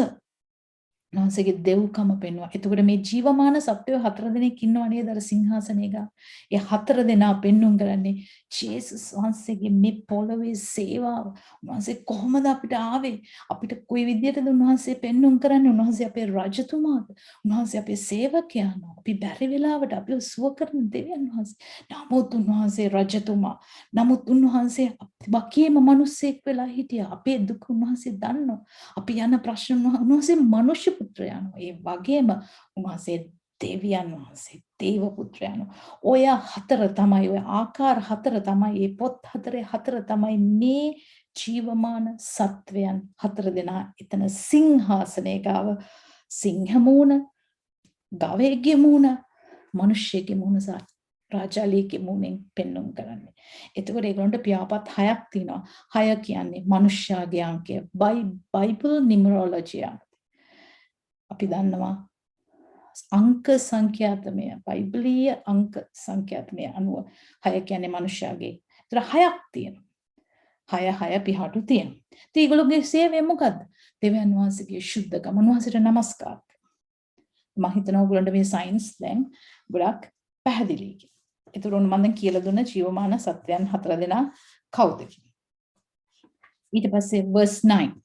උන්වහන්සේගේ දෙව්කම පෙන්වුවා. එතකොට මේ ජීවමාන සත්වයෝ 4 දෙනෙක් ඉන්නව නේද අර සිංහාසනයේ ගා. ඒ 4 දෙනා පෙන්වුම් කරන්නේ ජේසුස් වහන්සේගේ මේ පොළවේ සේවාව. උන්වහන්සේ කොහොමද අපිට ආවේ? අපිට කොයි විදියටද උන්වහන්සේ පෙන්වුම් කරන්නේ? උන්වහන්සේ අපේ රජතුමාද? උන්වහන්සේ අපේ සේවකයන්. අපි බැරි වෙලාවට අපිව සුව කරන දෙවියන් වහන්සේ. නමුත් උන්වහන්සේ රජතුමා. නමුත් උන්වහන්සේ වගේම මිනිස්සෙක් වෙලා හිටියා. අපේ දුක උන්වහන්සේ දන්නවා. අපි යන ප්‍රශ්න උන්වහන්සේ මනුෂ්‍ය පුත්‍රයන්. ඒ වගේම උන්වහන්සේ දෙවියන් වහන්සේ දේව පුත්‍රයන්. ඔය 4 තමයි ඔය ආකාර 4 තමයි මේ පොත් 4 තමයි මේ ජීවමාන සත්වයන් 4 දෙනා එතන සිංහාසනයේ ගාව සිංහ මූණ, ගවයෙක්ගේ මූණ, මිනිස්සෙක්ගේ මූණ සහ රාජාලියගේ මූණෙන් පෙන්වුම් කරන්නේ. එතකොට ඒගොල්ලන්ට පියාපත් 6ක් තියෙනවා. 6 කියන්නේ මනුෂ්‍යයාගේ අංකය. බයිබල් නිමරොලොජි. අපි දන්නවා අංක සංඛ්‍යාතමය බයිබලීය අංක සංඛ්‍යාතමය අනුව 6 කියන්නේ මනුෂ්‍යයාගේ. ඒතර 6ක් තියෙනවා. 6 පිහාටු තියෙනවා. ඉතින් ඒගොල්ලෝගේ සේවය මොකද්ද? දෙවියන් වහන්සේගේ ශුද්ධකම උන්වහන්සේට නමස්කාර. මම හිතනවා ඔයගොල්ලන්ට මේ සයන්ස් දැන් ගොඩක් පැහැදිලි කියලා. ඒතර මම දැන් කියලා දුන්න ජීවමාන සත්වයන් 4 දෙනා කවුද කියලා. ඊට පස්සේ verse 9.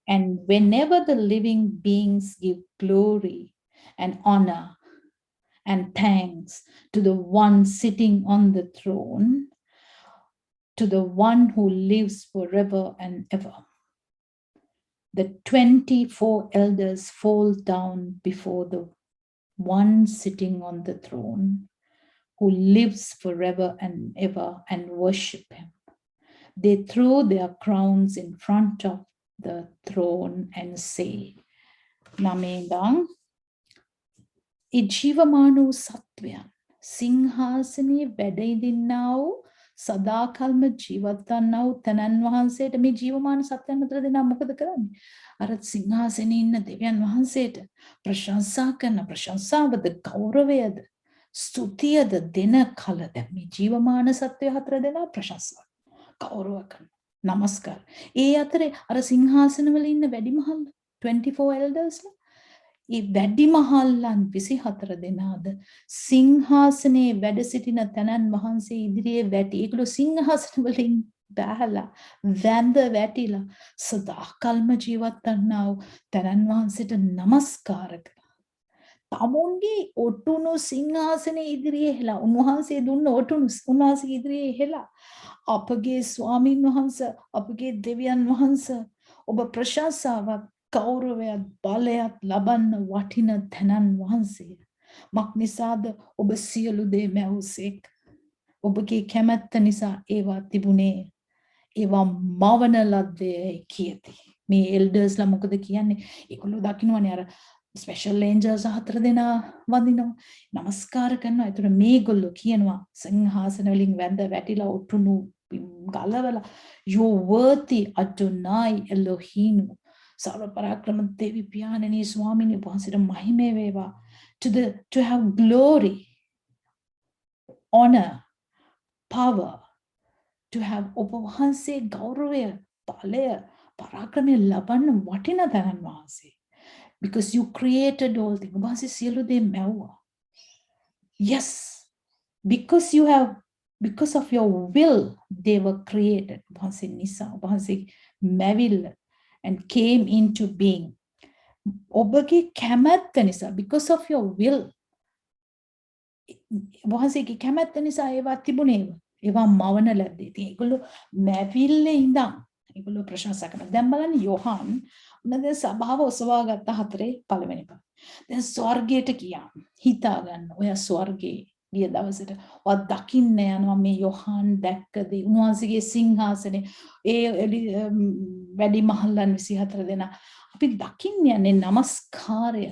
And whenever the living beings give glory and honor and thanks to the one sitting on the throne, to the one who lives forever and ever, the 24 elders fall down before the one sitting on the throne, who lives forever and ever, and worship him. They throw their crowns in front of the throne and say, Namedang, ඒ ජීවමාන වූ සත්වයන් සිංහාසනයේ වැඩ ඉඳින්නා වූ සදාකල්ම ජීවත් වන්නා වූ තනන් වහන්සේට මේ ජීවමාන සත්වයන් 4 දෙනා මොකද කරන්නේ? අර සිංහාසනයේ ඉන්න දෙවියන් වහන්සේට ප්‍රශංසා කරන ප්‍රශංසාවද ගෞරවයද ස්තුතියද දෙන කල දැන් මේ ජීවමාන සත්වය 4 දෙනා ප්‍රශංසා ගෞරව කරන නමස්කාර. ඒ අතරේ අර සිංහාසන වල ඉන්න වැඩිමහල් 24 එල්ඩර්ස්ලා ඒ වැඩිමහල්ලන් 24 දෙනාද සිංහාසනයේ වැඩ සිටින තනන් වහන්සේ ඉදිරියේ වැටි. ඒගොල්ලෝ සිංහාසන වලින් බැහැලා වැඳ වැටිලා සදාකල්ම ජීවත් වන්නා වූ තනන් වහන්සේට නමස්කාර කළා. තමුන්ගේ ඔටුනු සිංහාසනයේ ඉදිරියේ හෙලා උන්වහන්සේ දුන්න ඔටුනු උන්වහන්සේ ඉදිරියේ හෙලා අපගේ ස්වාමින් වහන්සේ අපගේ දෙවියන් වහන්සේ ඔබ ප්‍රශංසාවක් ගෞරවයත් බලයත් ලබන්න වටින තනන් වහන්සේ. මක්නිසාද ඔබ සියලු දේ මැවුසෙක්. ඔබගේ කැමැත්ත නිසා ඒවා තිබුණේ. ඒවා මවන ලද්දේ කියති. මේ එල්ඩර්ස්ලා මොකද කියන්නේ? ඒගොල්ලෝ දකින්නවනේ අර ස්පෙෂල් ඒන්ජල්ස් 4 දෙනා වඳිනවා. නමස්කාර කරනවා. ඒතර මේගොල්ලෝ කියනවා සිංහාසන වලින් වැඳ වැටිලා ඔටුනු ගලවලා you're worthy Adonai Elohim. Sarva Parakrama Devi Piyanani Swamini Vansira Mahime Veva to have glory, honor, power, to have Upavanse Gauravya, Palaya, Parakrama Laban Vatina Dhanan Vanse. Because you created all things. Vanse Sielu de Mewa. Yes, because of your will, they were created. Vanse Nisa, Vanse Mavil. And came into being. ඔබගේ කැමැත්ත නිසා because of your will වහන්සේගේ කැමැත්ත නිසා ඒවා තිබුණේ ඒවා මවන ලද්දේ. ඉතින් ඒගොල්ලෝ මැවිල්ලේ ඉඳන් ඒගොල්ලෝ ප්‍රශංසා කරනවා. දැන් බලන්න යෝහන් උනද සභාව ඔසවා ගත්ත 4 පළවෙනි පද. දැන් ස්වර්ගයට ගියා. හිතා ගන්න ඔය ස්වර්ගේ ගිය දවසට ඔය දකින්න යනවා මේ යෝහන් දැක්කද උන්වහන්සේගේ සිංහාසනේ ඒ වැඩි මහල්ලන් 24 දෙනා අපි දකින්න යන්නේ නමස්කාරය.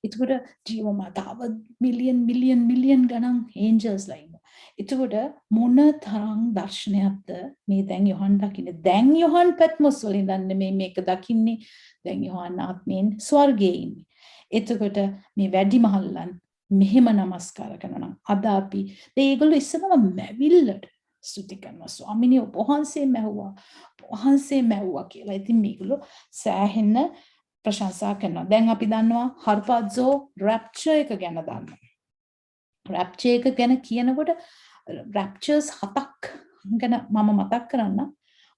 එතකොට ජීවමාතාව මිලියන් ගණන් ඒන්ජල්ස්ලා ඉන්නවා. එතකොට මොන තරම් දර්ශනයක්ද මේ දැන් යෝහන් දකින්නේ. දැන් යෝහන් පැත්මොස් වලින් දන්නේ මේක දකින්නේ. දැන් යෝහන් ආත්මයෙන් ස්වර්ගයේ ඉන්නේ. එතකොට මේ වැඩි මහල්ලන් මෙහෙම නමස්කාර කරනවා නම් අද අපි ඒගොල්ලෝ ඉස්සෙල්ලාම මැවිල්ලට ස්තුති කරනවා ස්වාමිනේ ඔබ වහන්සේ මැව්වා කියලා. ඉතින් මේගොල්ලෝ සෑහෙන්න ප්‍රශංසා කරනවා. දැන් අපි දන්නවා හර්පාත්සෝ රැප්චර් එක ගැන දන්නවා. රැප්චර් එක ගැන කියනකොට රැප්චර්ස් 7ක් ගැන මම මතක් කරන්න.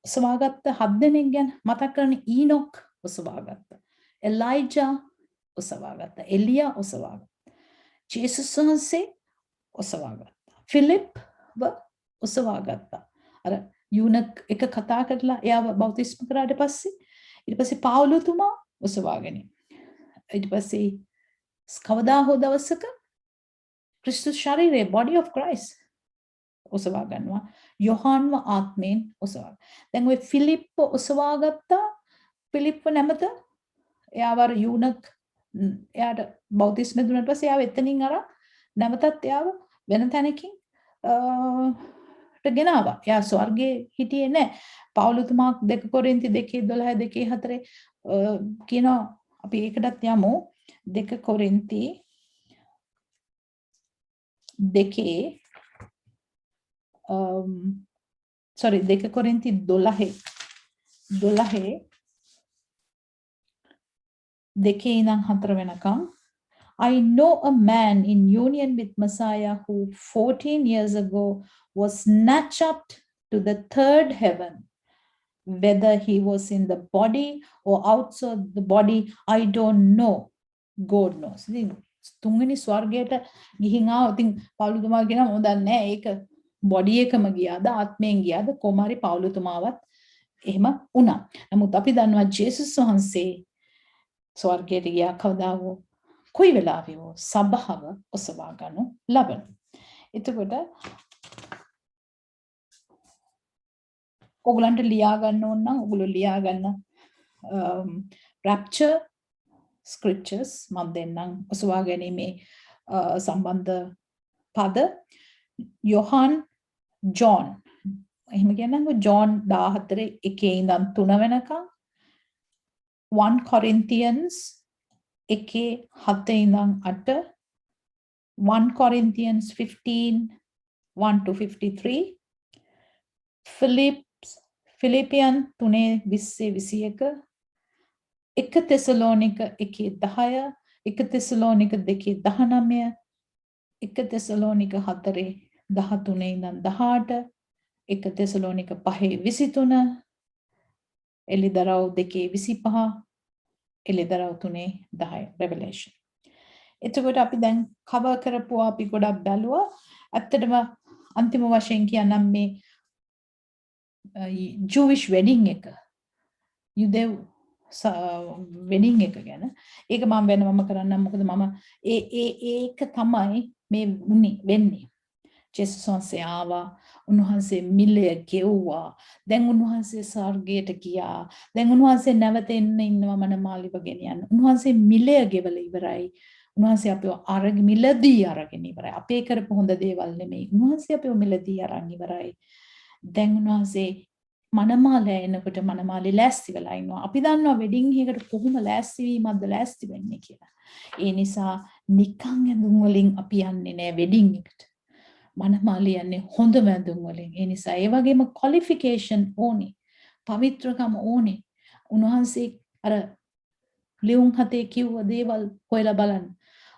ඔසවාගත්ත 7 දෙනෙක් ගැන මතක් කරන්න ඊනොක් ඔසවාගත්ත. එලයිජා ඔසවාගත්ත. එලියා ඔසවාගත්ත. ජේසුස් වහන්සේ ඔසවාගත්තා. ෆිලිප්ව ඔසවාගත්තා. අර යූනක් එක කතා කරලා එයාව බෞතිස්ම කරාට පස්සේ ඊට පස්සේ පාවුලතුමා ඔසවාගෙන. ඊට පස්සේ කවදා හෝ දවසක ක්‍රිස්තුස් ශරීරයේ body of Christ ඔසවා ගන්නවා. යොහාන්ව ආත්මයෙන් ඔසවා. දැන් ඔය ෆිලිප්ව ඔසවාගත්තා. ෆිලිප්ව නැමත එයාව යූනක් එයාට බෞතිස්ම දුන්නාට පස්සේ එයාව එතනින් අර නැවතත් එයාව වෙන තැනකින් ගෙනාවා. එයා ස්වර්ගයේ හිටියේ නැහැ. පවුලතුමා 2 කොරින්ති 2:12 2:4 කියනවා අපි ඒකටත් යමු. 2 කොරින්ති 2 කොරින්ති 12 දෙකේ ඉඳන් 4 වෙනකම් I know a man in union with Messiah who 14 years ago was snatched up to the third heaven. Whether he was in the body or outside the body, I don't know. God knows. තුන්වෙනි ස්වර්ගයට ගිහින් ආව. ඉතින් පවුලතුමා කියනවා මම දන්නේ නැහැ ඒක body එකම ගියාද ආත්මයෙන් ගියාද කොමාරි පවුලතුමාවත් එහෙම වුණා. නමුත් අපි දන්නවා ජේසුස් වහන්සේ ස්වර්ගයට ගියා කවදාවෝ කොයි වෙලාවෙවෝ සබහව ඔසවා ගන්නු ලබන. එතකොට ඔයගලන්ට ලියා ගන්න ඕන නම් ඔයගොල්ලෝ ලියා ගන්න rapture scriptures මම දෙන්නම් ඔසවා ගැනීමේ සම්බන්ධ පද යොහන් ජෝන් එහෙම කියනනම් ජෝන් 14 1 ඉඳන් 3 වෙනකම් 1 Corinthians 1:7 ඉඳන් 8 1 Corinthians 15:1-53 Philippians 3:20-21 1 Thessalonica 1:10 1 Thessalonica 2:19 1 Thessalonica 4:13 ඉඳන් 18 1 Thessalonica 5:23 එලිදරව් 2:25 එලිදරව් 3:10 Revelation. එතකොට අපි දැන් කවර් කරපුවා අපි ගොඩක් බැලුවා. ඇත්තටම අන්තිම වශයෙන් කියන්නම් මේ Jewish wedding එක යුදෙව් wedding එක ගැන. ඒක මම වෙනවම කරන්නම්. මොකද මම ඒක තමයි මේ වෙන්නේ. ජේසුස් වහන්සේ ආවා. උන්වහන්සේ මිලය ගෙව්වා. දැන් උන්වහන්සේ ස්වර්ගයට ගියා. දැන් උන්වහන්සේ නැවත ඉන්නවා මනමාලිව ගෙනියන්න. උන්වහන්සේ මිලය ගෙවලා ඉවරයි. උන්වහන්සේ අපිව මිලදී අරගෙන ඉවරයි. අපේ කරපු හොඳ දේවල් නෙමෙයි. උන්වහන්සේ අපිව මිලදී අරන් ඉවරයි. දැන් උන්වහන්සේ මනමාලය එනකොට මනමාලි ලෑස්ති වෙලා ඉන්නවා. අපි දන්නවා වෙඩින් එකකට කොහොම ලෑස්ති වීමක්ද ලෑස්ති වෙන්නේ කියලා. ඒ නිසා නිකන් ඇඳුම් වලින් අපි යන්නේ නැහැ වෙඩින් එකට. මනමාලි යන්නේ හොඳ ඇඳුම් වලින්. ඒ නිසා ඒ වගේම ක්වොලිෆිකේෂන් ඕනේ. පවිත්‍රකම ඕනේ. උන්වහන්සේ අර ලියුම් හතේ කිව්ව දේවල් හොයලා බලන්න.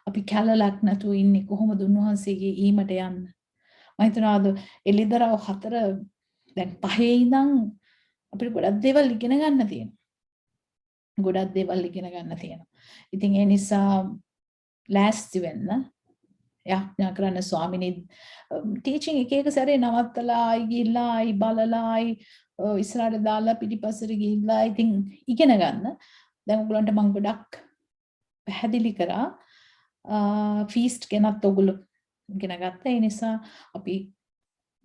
අපි කැලලක් නැතුව ඉන්නේ කොහොමද උන්වහන්සේගේ ඊමට යන්න. මම හිතනවා එළිදරව් 4 දැන් 5 ඉඳන් අපිට ගොඩක් දේවල් ඉගෙන ගන්න තියෙනවා. ඉතින් ඒ නිසා ලෑස්ති වෙන්න යාඥා කරන්න ස්වාමිනේ ටීචින් එක සැරේ නවත්තලා ආයි ගිහිල්ලා ආයි බලලා ආයි ඉස්සරහට දාලා පිටිපස්සට ගිහිල්ලා ඉතින් ඉගෙන ගන්න. දැන් ඔයගලන්ට මම ගොඩක් පැහැදිලි කරා ෆීස්ට් ගැනත් ඔයගොල්ලෝ ඉගෙන ගත්තා. ඒ නිසා අපි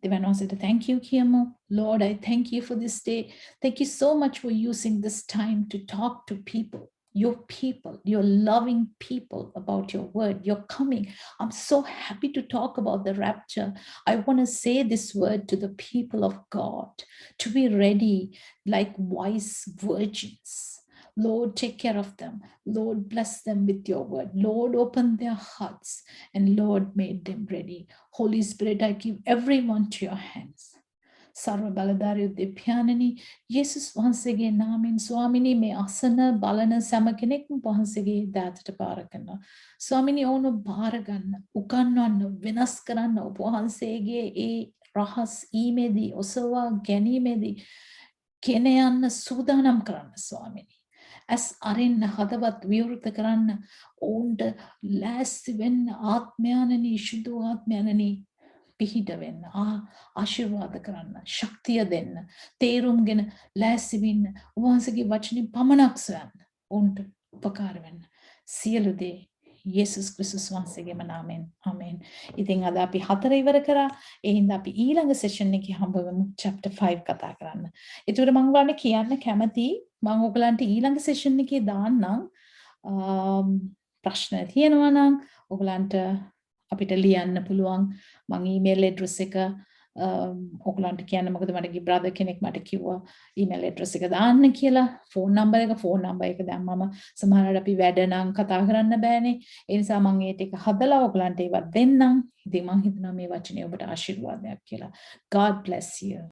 දෙවියන් වහන්සේට thank you කියමු. Lord, I thank you for this day. Thank you so much for using this time to talk to people, your loving people about your word. You're coming. I'm so happy to talk about the rapture. I want to say this word to the people of God to be ready like wise virgins, Lord, take care of them. Lord, bless them with your word. Lord, open their hearts. And Lord, made them ready. Holy Spirit, I give everyone to your hands. Sarva Baladari Dipyanani, Jesus වහන්සේගේ නාමයෙන් ස්වාමිනී මේ අසන බලන සෑම කෙනෙක්ම වහන්සේගේ දෑතට බාර කරනවා. ස්වාමිනී ඕන බාර ගන්න, උගන්වන්න, වෙනස් කරන්න ඔබ වහන්සේගේ ඒ රහස් ඊමේදී ඔසවා ගැනීමේදී ගෙන යන්න සූදානම් කරන්න ස්වාමිනී. ඇස් අරින්න හදවත් විවෘත කරන්න ඔවුන්ට ලෑස්ති වෙන්න ආත්මයන්නි ශුද්ධ ආත්මයන්නි පිහිට වෙන්න ආශිර්වාද කරන්න ශක්තිය දෙන්න තේරුම්ගෙන ලෑස්ති වෙන්න වහන්සේගේ වචනේ පමණක් සොයන්න උන්ට උපකාර වෙන්න සියලු දේ යේසුස් ක්‍රිස්තුස් වහන්සේගේම නාමයෙන් ආමෙන්. ඉතින් අද අපි 4 ඉවර කරා. ඒ හින්දා අපි ඊළඟ සෙෂන් එකේ හම්බ වෙමු chapter 5 කතා කරන්න. ඒතකොට මම ඔයාලට කියන්න කැමතියි මම ඔයගලන්ට ඊළඟ සෙෂන් එකේ දාන්නම් ප්‍රශ්න තියෙනවා නම් ඔයගලන්ට අපිට ලියන්න පුළුවන් මම ඊමේල් ඇඩ්‍රස් එක ඔයගලන්ට කියන්න මොකද මට බ්‍රදර් කෙනෙක් මට කිව්වා ඊමේල් ඇඩ්‍රස් එක දාන්න කියලා ෆෝන් නම්බර් එක දැම්මම සමහරවිට අපි වැඩ නම් කතා කරන්න බෑනේ ඒ නිසා මම ඒ ටික හදලා ඔයගලන්ට ඒවත් දෙන්නම් ඉතින් මම හිතනවා මේ වචනේ ඔබට ආශිර්වාදයක් කියලා God bless you